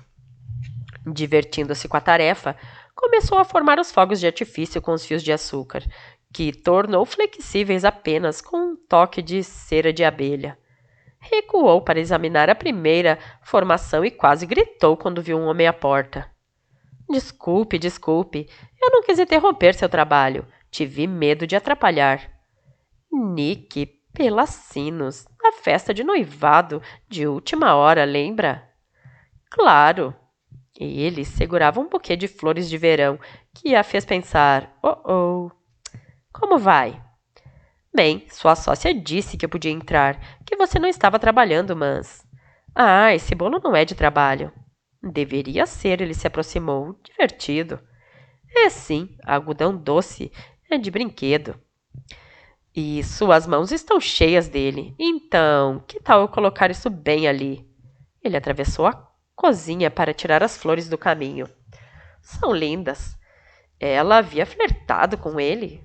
Divertindo-se com a tarefa, começou a formar os fogos de artifício com os fios de açúcar, que tornou flexíveis apenas com um toque de cera de abelha. Recuou para examinar a primeira formação e quase gritou quando viu um homem à porta. Desculpe, desculpe. Eu não quis interromper seu trabalho. Tive medo de atrapalhar. Nick, pelacinos. A festa de noivado de última hora, lembra? Claro. E ele segurava um buquê de flores de verão que a fez pensar: oh, como vai? Bem, sua sócia disse que eu podia entrar, que você não estava trabalhando, mas. Ah, esse bolo não é de trabalho. Deveria ser, ele se aproximou, divertido. É sim, algodão doce, é de brinquedo. E suas mãos estão cheias dele. Então, que tal eu colocar isso bem ali? Ele atravessou a cozinha para tirar as flores do caminho. São lindas. Ela havia flertado com ele?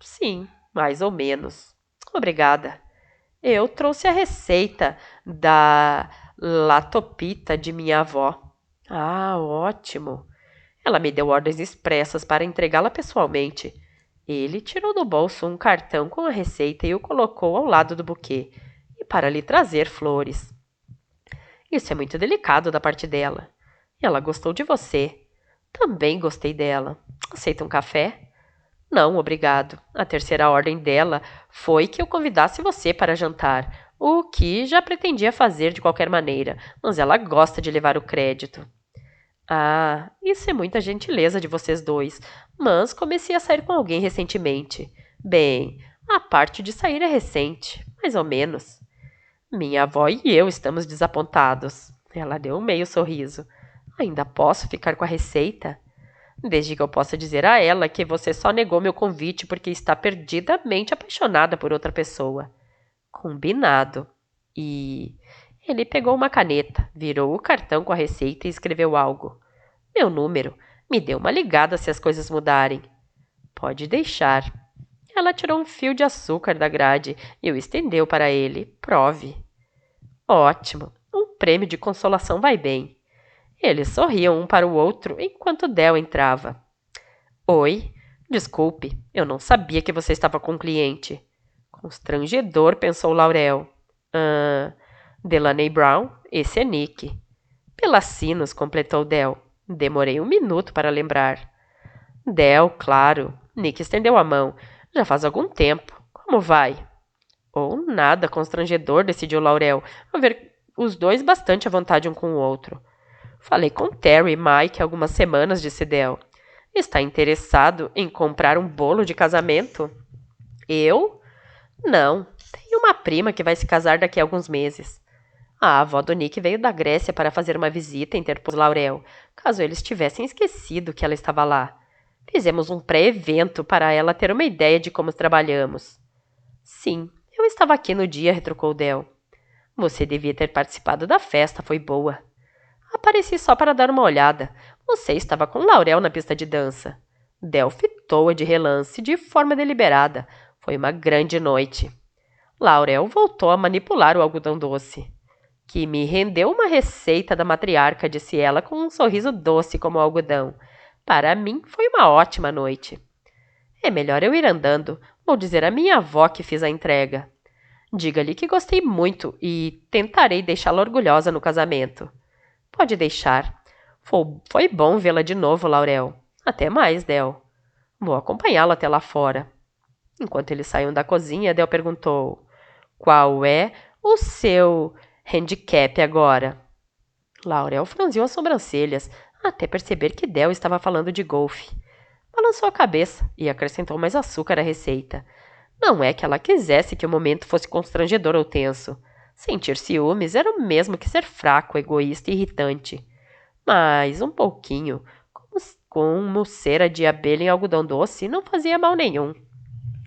Sim, mais ou menos. Obrigada. Eu trouxe a receita da latopita de minha avó. Ah, ótimo. Ela me deu ordens expressas para entregá-la pessoalmente. Ele tirou do bolso um cartão com a receita e o colocou ao lado do buquê, e para lhe trazer flores. Isso é muito delicado da parte dela. Ela gostou de você. Também gostei dela. Aceita um café? Não, obrigado. A terceira ordem dela foi que eu convidasse você para jantar, o que já pretendia fazer de qualquer maneira, mas ela gosta de levar o crédito. Ah, isso é muita gentileza de vocês dois, mas comecei a sair com alguém recentemente. Bem, a parte de sair é recente, mais ou menos. Minha avó e eu estamos desapontados. Ela deu um meio sorriso. Ainda posso ficar com a receita? Desde que eu possa dizer a ela que você só negou meu convite porque está perdidamente apaixonada por outra pessoa. Combinado. E ele pegou uma caneta, virou o cartão com a receita e escreveu algo. Meu número. Me dê uma ligada se as coisas mudarem. Pode deixar. Ela tirou um fio de açúcar da grade e o estendeu para ele. Prove. Ótimo. Um prêmio de consolação vai bem. Eles sorriam um para o outro enquanto Del entrava. Oi. Desculpe, eu não sabia que você estava com um cliente. Constrangedor, pensou Laurel. Delaney Brown, esse é Nick. Pelacinos, completou Del. Demorei um minuto para lembrar. Del, claro. Nick estendeu a mão. Já faz algum tempo. Como vai? Ou nada constrangedor, decidiu Laurel, a ver os dois bastante à vontade um com o outro. Falei com Terry e Mike há algumas semanas, disse Del. Está interessado em comprar um bolo de casamento? Eu? Não. Tenho uma prima que vai se casar daqui a alguns meses. A avó do Nick veio da Grécia para fazer uma visita, interpôs Laurel, caso eles tivessem esquecido que ela estava lá. Fizemos um pré-evento para ela ter uma ideia de como trabalhamos. Sim, eu estava aqui no dia, retrucou Del. Você devia ter participado da festa, foi boa. Apareci só para dar uma olhada. Você estava com Laurel na pista de dança. Del fitou-a de relance, de forma deliberada. Foi uma grande noite. Laurel voltou a manipular o algodão doce. Que me rendeu uma receita da matriarca, disse ela com um sorriso doce como o algodão. Para mim foi uma ótima noite. É melhor eu ir andando. Vou dizer à minha avó que fiz a entrega. Diga-lhe que gostei muito e tentarei deixá-la orgulhosa no casamento. Pode deixar. Foi bom vê-la de novo, Laurel. Até mais, Del. Vou acompanhá-la até lá fora. Enquanto eles saíam da cozinha, Del perguntou: Qual é o seu handicap agora? Laurel franziu as sobrancelhas, até perceber que Del estava falando de golfe. Balançou a cabeça e acrescentou mais açúcar à receita. Não é que ela quisesse que o momento fosse constrangedor ou tenso. Sentir ciúmes era o mesmo que ser fraco, egoísta e irritante. Mas um pouquinho, como cera de abelha em algodão doce, não fazia mal nenhum.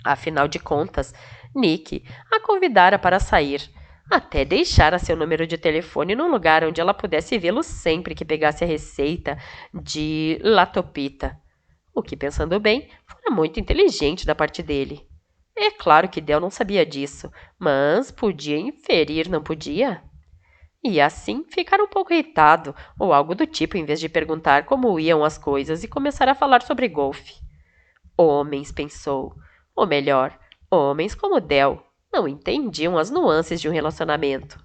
Afinal de contas, Nick a convidara para sair, até deixara seu número de telefone num lugar onde ela pudesse vê-lo sempre que pegasse a receita de latopita. O que, pensando bem, fora muito inteligente da parte dele. É claro que Del não sabia disso, mas podia inferir, não podia? E assim ficar um pouco irritado, ou algo do tipo, em vez de perguntar como iam as coisas e começar a falar sobre golfe. Homens, pensou. Ou melhor, homens como Del não entendiam as nuances de um relacionamento.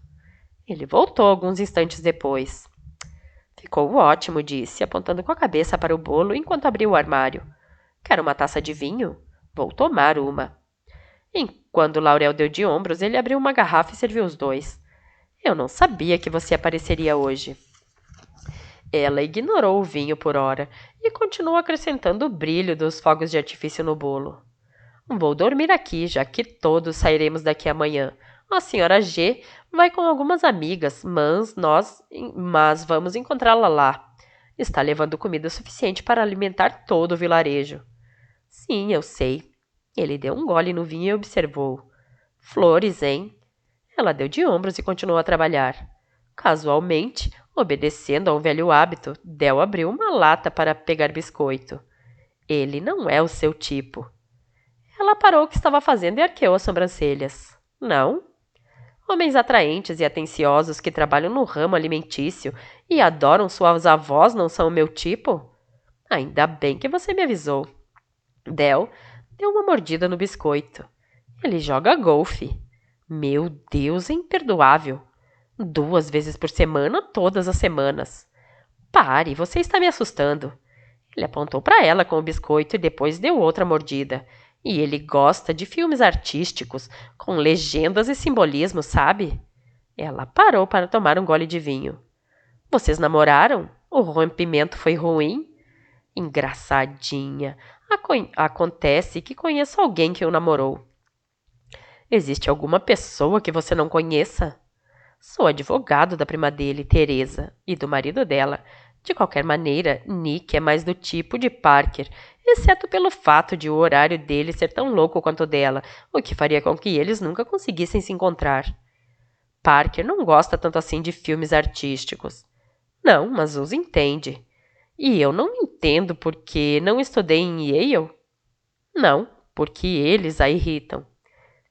Ele voltou alguns instantes depois. Ficou ótimo, disse, apontando com a cabeça para o bolo enquanto abriu o armário. Quer uma taça de vinho? Vou tomar uma. Quando Laurel deu de ombros, ele abriu uma garrafa e serviu os dois. Eu não sabia que você apareceria hoje. Ela ignorou o vinho por hora e continuou acrescentando o brilho dos fogos de artifício no bolo. Vou dormir aqui, já que todos sairemos daqui amanhã. A senhora G vai com algumas amigas, mas vamos encontrá-la lá. Está levando comida suficiente para alimentar todo o vilarejo. Sim, eu sei. Ele deu um gole no vinho e observou. Flores, hein? Ela deu de ombros e continuou a trabalhar. Casualmente, obedecendo a um velho hábito, Del abriu uma lata para pegar biscoito. Ele não é o seu tipo. Ela parou o que estava fazendo e arqueou as sobrancelhas. Não? Homens atraentes e atenciosos que trabalham no ramo alimentício e adoram suas avós não são o meu tipo? Ainda bem que você me avisou. Del deu uma mordida no biscoito. Ele joga golfe. Meu Deus, é imperdoável. 2 vezes por semana, todas as semanas. Pare, você está me assustando. Ele apontou para ela com o biscoito e depois deu outra mordida. E ele gosta de filmes artísticos, com legendas e simbolismo, sabe? Ela parou para tomar um gole de vinho. Vocês namoraram? O rompimento foi ruim? Engraçadinha. Acontece que conheço alguém que o namorou. Existe alguma pessoa que você não conheça? Sou advogado da prima dele, Teresa, e do marido dela. De qualquer maneira, Nick é mais do tipo de Parker, exceto pelo fato de o horário dele ser tão louco quanto o dela, o que faria com que eles nunca conseguissem se encontrar. Parker não gosta tanto assim de filmes artísticos. Não, mas os entende. E eu não entendo porque não estudei em Yale? Não, porque eles a irritam.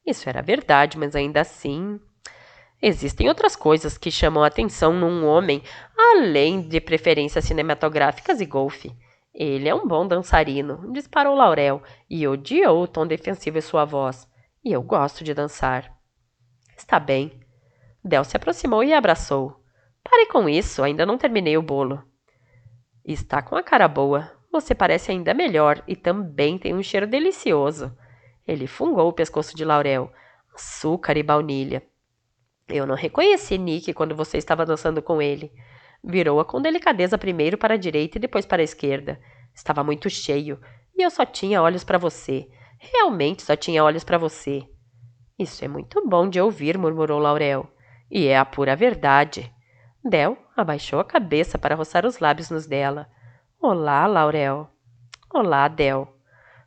Isso era verdade, mas ainda assim. Existem outras coisas que chamam a atenção num homem, além de preferências cinematográficas e golfe. Ele é um bom dançarino, disparou Laurel, e odiou o tom defensivo em sua voz. E eu gosto de dançar. Está bem. Del se aproximou e a abraçou. Pare com isso, ainda não terminei o bolo. Está com a cara boa. Você parece ainda melhor e também tem um cheiro delicioso. Ele fungou o pescoço de Laurel. Açúcar e baunilha. Eu não reconheci Nick quando você estava dançando com ele. Virou-a com delicadeza primeiro para a direita e depois para a esquerda. Estava muito cheio e eu só tinha olhos para você. Realmente só tinha olhos para você. Isso é muito bom de ouvir, murmurou Laurel. E é a pura verdade. Del abaixou a cabeça para roçar os lábios nos dela. Olá, Laurel. Olá, Del.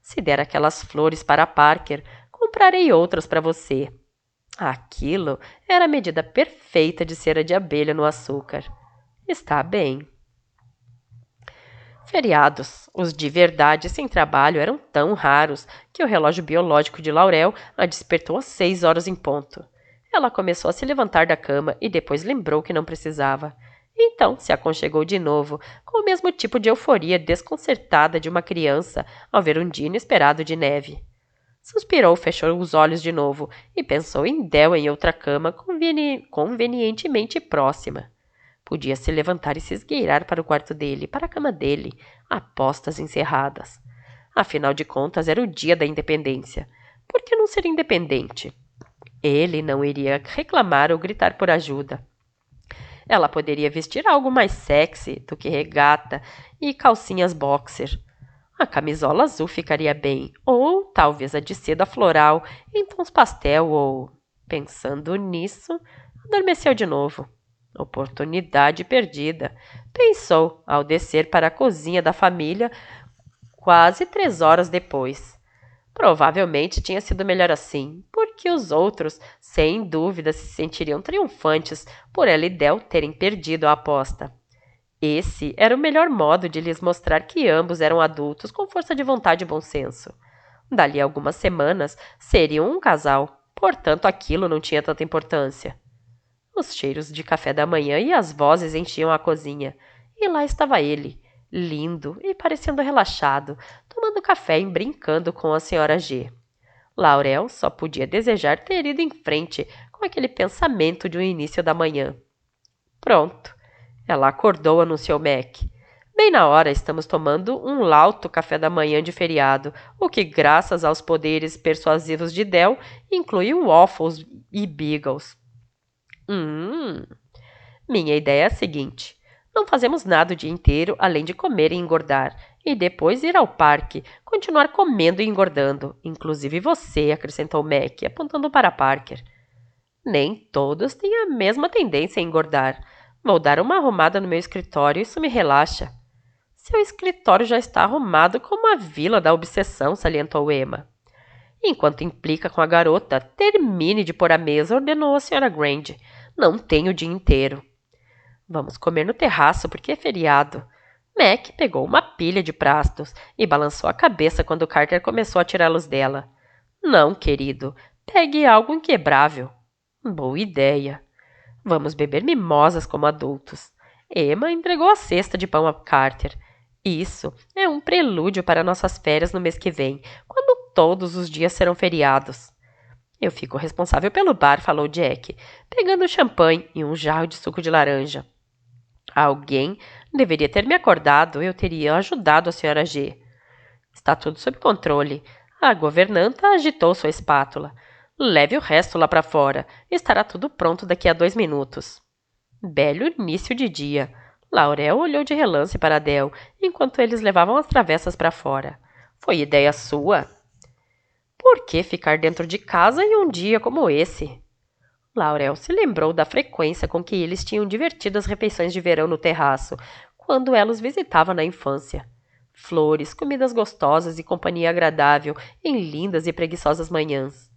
Se der aquelas flores para Parker, comprarei outras para você. Aquilo era a medida perfeita de cera de abelha no açúcar. Está bem. Feriados, os de verdade sem trabalho, eram tão raros que o relógio biológico de Laurel a despertou às 6 horas em ponto. Ela começou a se levantar da cama e depois lembrou que não precisava. Então se aconchegou de novo, com o mesmo tipo de euforia desconcertada de uma criança ao ver um dia inesperado de neve. Suspirou, fechou os olhos de novo e pensou em Del em outra cama convenientemente próxima. Podia se levantar e se esgueirar para o quarto dele, para a cama dele, a postas encerradas. Afinal de contas, era o dia da independência. Por que não ser independente? Ele não iria reclamar ou gritar por ajuda. Ela poderia vestir algo mais sexy do que regata e calcinhas boxer. A camisola azul ficaria bem, ou talvez a de seda floral em tons pastel, ou... Pensando nisso, adormeceu de novo. Oportunidade perdida, pensou ao descer para a cozinha da família quase 3 horas depois. Provavelmente tinha sido melhor assim, porque os outros, sem dúvida, se sentiriam triunfantes por ela e Del terem perdido a aposta. Esse era o melhor modo de lhes mostrar que ambos eram adultos com força de vontade e bom senso. Dali a algumas semanas, seriam um casal, portanto aquilo não tinha tanta importância. Os cheiros de café da manhã e as vozes enchiam a cozinha, e lá estava ele, lindo e parecendo relaxado, tomando café e brincando com a senhora G. Laurel só podia desejar ter ido em frente com aquele pensamento de um início da manhã. Pronto. Ela acordou, anunciou Mac. Bem na hora, estamos tomando um lauto café da manhã de feriado, o que, graças aos poderes persuasivos de Del, inclui waffles e beagles. Minha ideia é a seguinte: não fazemos nada o dia inteiro além de comer e engordar, e depois ir ao parque, continuar comendo e engordando, inclusive você, acrescentou Mac, apontando para Parker. Nem todos têm a mesma tendência a engordar. Vou dar uma arrumada no meu escritório e isso me relaxa. Seu escritório já está arrumado como a vila da obsessão, salientou Emma. Enquanto implica com a garota, termine de pôr a mesa, ordenou a Sra. Grande. Não tenho o dia inteiro. Vamos comer no terraço porque é feriado. Mac pegou uma pilha de pratos e balançou a cabeça quando Carter começou a tirá-los dela. Não, querido. Pegue algo inquebrável. Boa ideia. Vamos beber mimosas como adultos. Emma entregou a cesta de pão a Carter. Isso é um prelúdio para nossas férias no mês que vem, quando todos os dias serão feriados. Eu fico responsável pelo bar, falou Jack, pegando champanhe e um jarro de suco de laranja. Alguém deveria ter me acordado, eu teria ajudado a Sra. G. Está tudo sob controle. A governanta agitou sua espátula. Leve o resto lá para fora. Estará tudo pronto daqui a 2 minutos. Belo início de dia. Laurel olhou de relance para Adele, enquanto eles levavam as travessas para fora. Foi ideia sua? Por que ficar dentro de casa em um dia como esse? Laurel se lembrou da frequência com que eles tinham divertido as refeições de verão no terraço, quando ela os visitava na infância. Flores, comidas gostosas e companhia agradável em lindas e preguiçosas manhãs.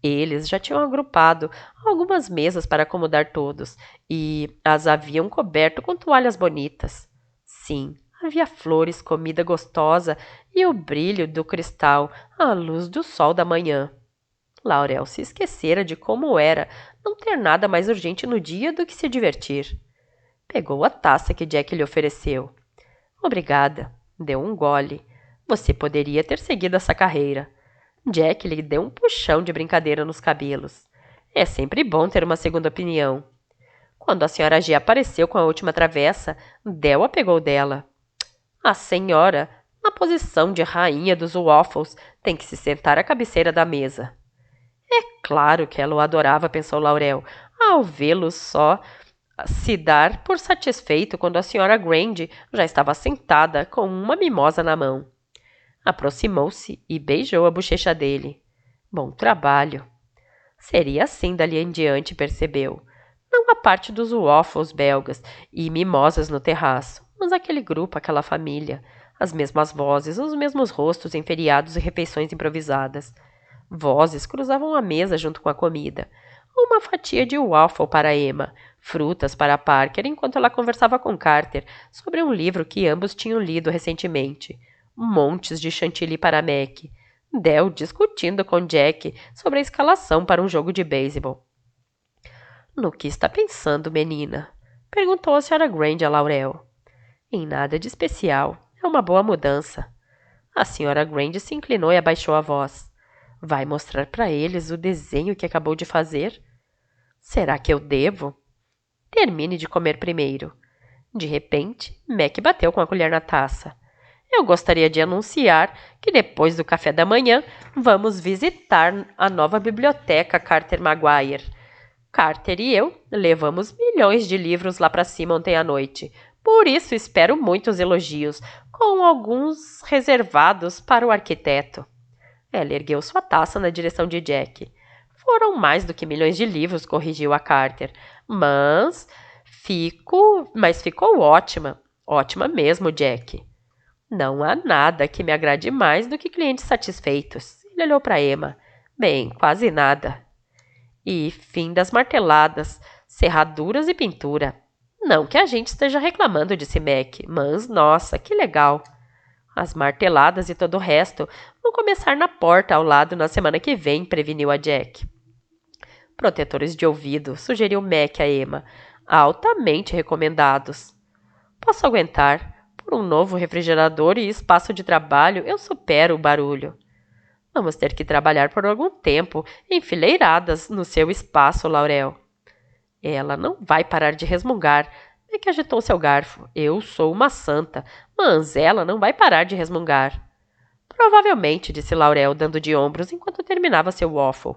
Eles já tinham agrupado algumas mesas para acomodar todos e as haviam coberto com toalhas bonitas. Sim, havia flores, comida gostosa e o brilho do cristal à luz do sol da manhã. Laurel se esquecera de como era não ter nada mais urgente no dia do que se divertir. Pegou a taça que Jack lhe ofereceu. Obrigada. Deu um gole. Você poderia ter seguido essa carreira. Jack lhe deu um puxão de brincadeira nos cabelos. É sempre bom ter uma segunda opinião. Quando a Sra. G apareceu com a última travessa, Del a pegou dela. A senhora, na posição de rainha dos waffles, tem que se sentar à cabeceira da mesa. É claro que ela o adorava, pensou Laurel, ao vê-lo só se dar por satisfeito quando a Sra. Grande já estava sentada com uma mimosa na mão. Aproximou-se e beijou a bochecha dele. Bom trabalho. Seria assim dali em diante, percebeu. Não a parte dos waffles belgas e mimosas no terraço, mas aquele grupo, aquela família. As mesmas vozes, os mesmos rostos em feriados e refeições improvisadas. Vozes cruzavam a mesa junto com a comida. Uma fatia de waffle para Emma, frutas para Parker enquanto ela conversava com Carter sobre um livro que ambos tinham lido recentemente. Montes de chantilly para Mac. Del discutindo com Jack sobre a escalação para um jogo de beisebol. No que está pensando, menina? Perguntou a Sra. Grande a Laurel. Em nada de especial. É uma boa mudança. A Sra. Grande se inclinou e abaixou a voz. Vai mostrar para eles o desenho que acabou de fazer? Será que eu devo? Termine de comer primeiro. De repente, Mac bateu com a colher na taça. Eu gostaria de anunciar que depois do café da manhã vamos visitar a nova biblioteca Carter Maguire. Carter e eu levamos milhões de livros lá para cima ontem à noite. Por isso espero muitos elogios, com alguns reservados para o arquiteto. Ela ergueu sua taça na direção de Jack. Foram mais do que milhões de livros, corrigiu a Carter. Mas ficou ótima. Ótima mesmo, Jack. Não há nada que me agrade mais do que clientes satisfeitos. Ele olhou para Emma. Bem, quase nada. E fim das marteladas, serraduras e pintura. Não que a gente esteja reclamando, disse Mac, mas, nossa, que legal. As marteladas e todo o resto vão começar na porta ao lado na semana que vem, preveniu a Jack. Protetores de ouvido, sugeriu Mac a Emma, altamente recomendados. Posso aguentar. Por um novo refrigerador e espaço de trabalho, eu supero o barulho. Vamos ter que trabalhar por algum tempo, enfileiradas no seu espaço, Laurel. Ela não vai parar de resmungar. Mac agitou seu garfo. Eu sou uma santa, mas ela não vai parar de resmungar. Provavelmente, disse Laurel, dando de ombros enquanto terminava seu waffle.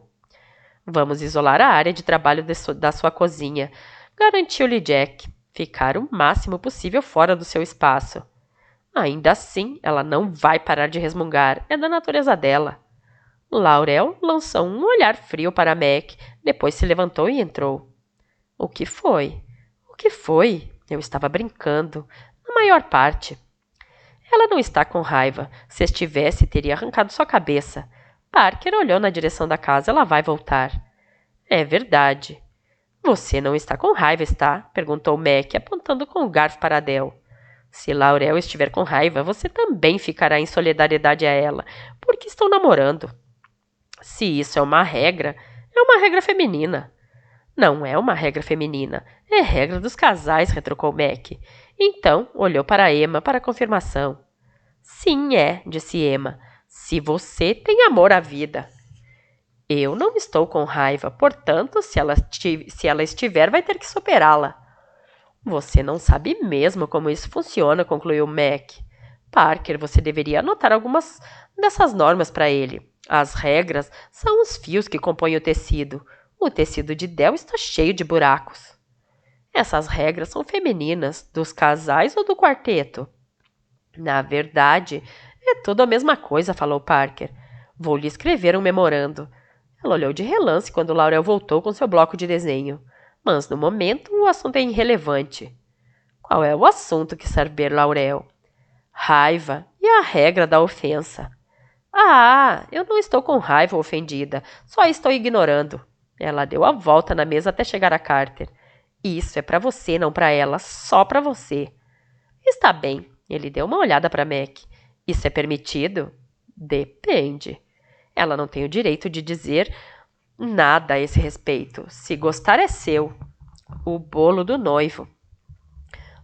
Vamos isolar a área de trabalho da sua cozinha, garantiu-lhe Jack. Ficar o máximo possível fora do seu espaço. Ainda assim, ela não vai parar de resmungar. É da natureza dela. Laurel lançou um olhar frio para Mac, depois se levantou e entrou. O que foi? O que foi? Eu estava brincando. Na maior parte. Ela não está com raiva. Se estivesse, teria arrancado sua cabeça. Parker olhou na direção da casa. Ela vai voltar. É verdade. Você não está com raiva, está? Perguntou Mac, apontando com o garfo para Adele. Se Laurel estiver com raiva, você também ficará em solidariedade a ela, porque estão namorando. Se isso é uma regra feminina. Não é uma regra feminina, é regra dos casais, retrucou Mac. Então, olhou para Emma para confirmação. Sim, é, disse Emma, se você tem amor à vida. Eu não estou com raiva, portanto, se ela estiver, vai ter que superá-la. Você não sabe mesmo como isso funciona, concluiu Mac. Parker, você deveria anotar algumas dessas normas para ele. As regras são os fios que compõem o tecido. O tecido de Del está cheio de buracos. Essas regras são femininas, dos casais ou do quarteto? Na verdade, é tudo a mesma coisa, falou Parker. Vou lhe escrever um memorando. Ela olhou de relance quando Laurel voltou com seu bloco de desenho. Mas, no momento, o assunto é irrelevante. Qual é o assunto, quis saber Laurel? Raiva e a regra da ofensa. Ah, eu não estou com raiva ou ofendida, só estou ignorando. Ela deu a volta na mesa até chegar a Carter. Isso é para você, não para ela, só para você. Está bem, ele deu uma olhada para Mac. Isso é permitido? Depende. Ela não tem o direito de dizer nada a esse respeito. Se gostar é seu. O bolo do noivo.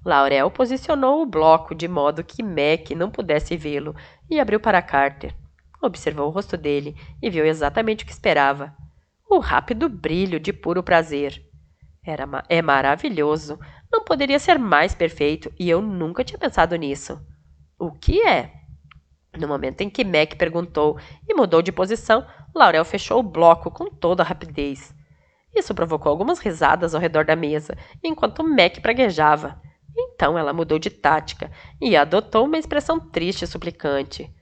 Laurel posicionou o bloco de modo que Mac não pudesse vê-lo e abriu para Carter. Observou o rosto dele e viu exatamente o que esperava. O rápido brilho de puro prazer. É maravilhoso. Não poderia ser mais perfeito e eu nunca tinha pensado nisso. O que é? No momento em que Mac perguntou e mudou de posição, Laurel fechou o bloco com toda a rapidez. Isso provocou algumas risadas ao redor da mesa, enquanto Mac praguejava. Então ela mudou de tática e adotou uma expressão triste e suplicante.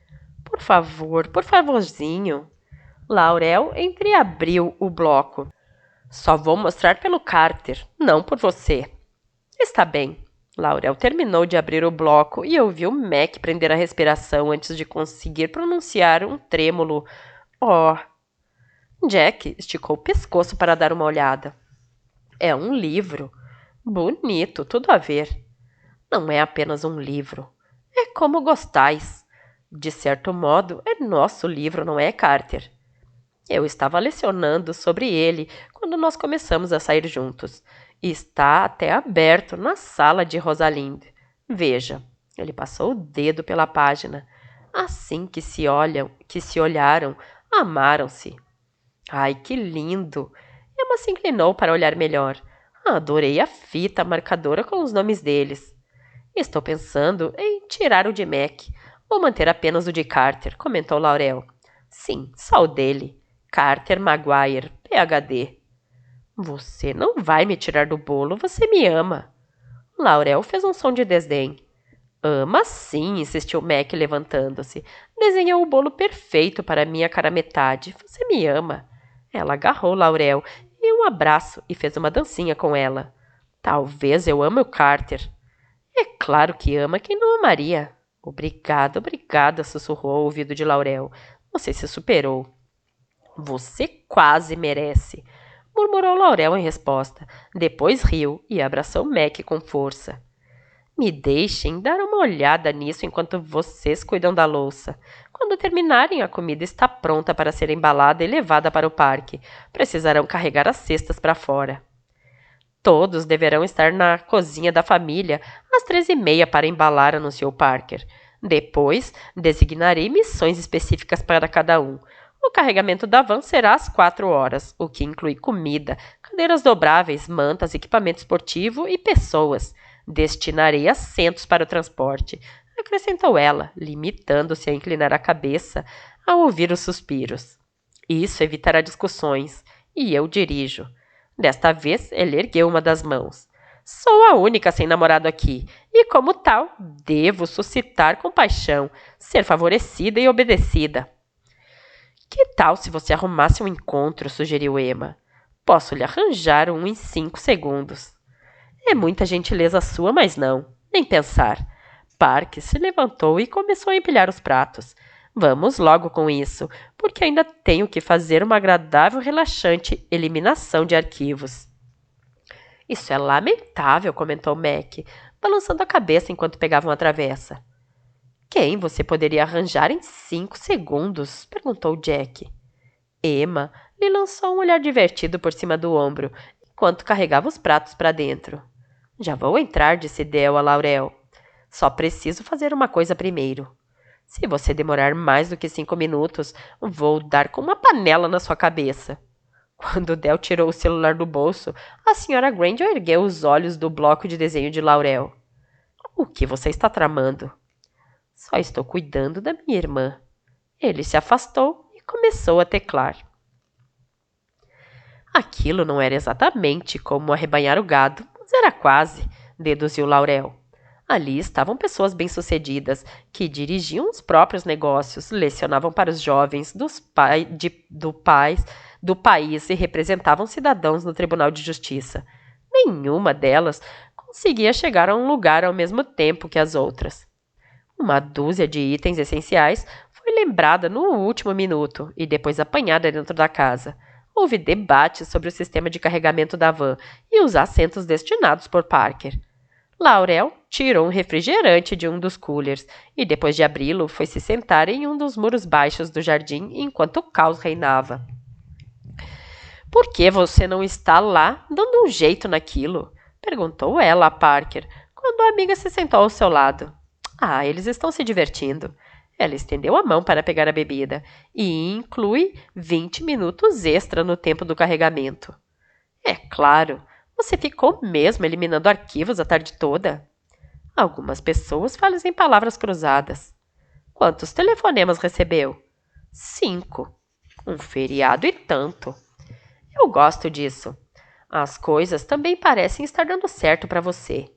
Por favorzinho. Laurel entreabriu o bloco. Só vou mostrar pelo Carter, não por você. Está bem. Laurel terminou de abrir o bloco e ouviu Mac prender a respiração antes de conseguir pronunciar um trêmulo "Oh". Jack esticou o pescoço para dar uma olhada. É um livro. Bonito, tudo a ver. Não é apenas um livro. É como gostais. De certo modo, é nosso livro, não é, Carter? Eu estava lecionando sobre ele quando nós começamos a sair juntos. Está até aberto na sala de Rosalind. Veja, ele passou o dedo pela página. Assim que se olharam, amaram-se. Ai, que lindo! Emma se inclinou para olhar melhor. Adorei a fita marcadora com os nomes deles. Estou pensando em tirar o de Mac, ou manter apenas o de Carter, comentou Laurel. Sim, só o dele. Carter Maguire, PhD. Você não vai me tirar do bolo, você me ama. Laurel fez um som de desdém. Ama sim, insistiu Mac levantando-se. Desenhou o bolo perfeito para minha cara metade. Você me ama. Ela agarrou Laurel e um abraço e fez uma dancinha com ela. Talvez eu ame o Carter. É claro que ama, quem não amaria? Obrigada, obrigada, sussurrou ao ouvido de Laurel. Você se superou. Você quase merece, murmurou Laurel em resposta. Depois riu e abraçou Mac com força. Me deixem dar uma olhada nisso enquanto vocês cuidam da louça. Quando terminarem, a comida está pronta para ser embalada e levada para o parque. Precisarão carregar as cestas para fora. Todos deverão estar na cozinha da família às 13h30 para embalar, anunciou Parker. Depois, designarei missões específicas para cada um. O carregamento da van será às 4 horas, o que inclui comida, cadeiras dobráveis, mantas, equipamento esportivo e pessoas. Destinarei assentos para o transporte, acrescentou ela, limitando-se a inclinar a cabeça ao ouvir os suspiros. Isso evitará discussões, e eu dirijo. Desta vez, ele ergueu uma das mãos. Sou a única sem namorado aqui, e como tal, devo suscitar compaixão, ser favorecida e obedecida. Que tal se você arrumasse um encontro, sugeriu Emma. Posso lhe arranjar um em 5 segundos. É muita gentileza sua, mas não. Nem pensar. Park se levantou e começou a empilhar os pratos. Vamos logo com isso, porque ainda tenho que fazer uma agradável e relaxante eliminação de arquivos. Isso é lamentável, comentou Mac, balançando a cabeça enquanto pegavam a travessa. Quem você poderia arranjar em 5 segundos? Perguntou Jack. Emma lhe lançou um olhar divertido por cima do ombro, enquanto carregava os pratos para dentro. Já vou entrar, disse Del a Laurel. Só preciso fazer uma coisa primeiro. Se você demorar mais do que 5 minutos, vou dar com uma panela na sua cabeça. Quando Del tirou o celular do bolso, a senhora Granger ergueu os olhos do bloco de desenho de Laurel. O que você está tramando? Só estou cuidando da minha irmã. Ele se afastou e começou a teclar. Aquilo não era exatamente como arrebanhar o gado, mas era quase, deduziu Laurel. Ali estavam pessoas bem-sucedidas, que dirigiam os próprios negócios, lecionavam para os jovens do país e representavam cidadãos no Tribunal de Justiça. Nenhuma delas conseguia chegar a um lugar ao mesmo tempo que as outras. Uma dúzia de itens essenciais foi lembrada no último minuto e depois apanhada dentro da casa. Houve debates sobre o sistema de carregamento da van e os assentos destinados por Parker. Laurel tirou um refrigerante de um dos coolers e, depois de abri-lo, foi se sentar em um dos muros baixos do jardim enquanto o caos reinava. Por que você não está lá dando um jeito naquilo? Perguntou ela a Parker, quando a amiga se sentou ao seu lado. Ah, eles estão se divertindo. Ela estendeu a mão para pegar a bebida e inclui 20 minutos extra no tempo do carregamento. É claro, você ficou mesmo eliminando arquivos a tarde toda? Algumas pessoas fazem palavras cruzadas. Quantos telefonemas recebeu? 5. Um feriado e tanto. Eu gosto disso. As coisas também parecem estar dando certo para você.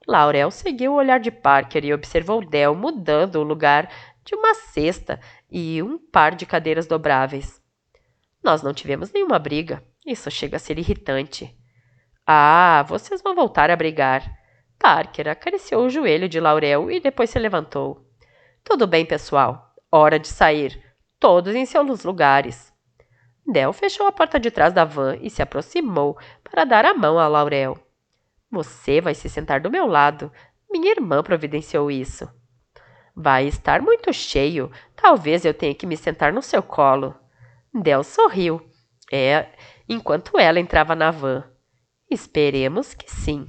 Laurel seguiu o olhar de Parker e observou Del mudando o lugar de uma cesta e um par de cadeiras dobráveis. Nós não tivemos nenhuma briga. Isso chega a ser irritante. Ah, vocês vão voltar a brigar. Parker acariciou o joelho de Laurel e depois se levantou. Tudo bem, pessoal. Hora de sair. Todos em seus lugares. Del fechou a porta de trás da van e se aproximou para dar a mão a Laurel. Você vai se sentar do meu lado. Minha irmã providenciou isso. Vai estar muito cheio. Talvez eu tenha que me sentar no seu colo. Del sorriu, enquanto ela entrava na van. Esperemos que sim.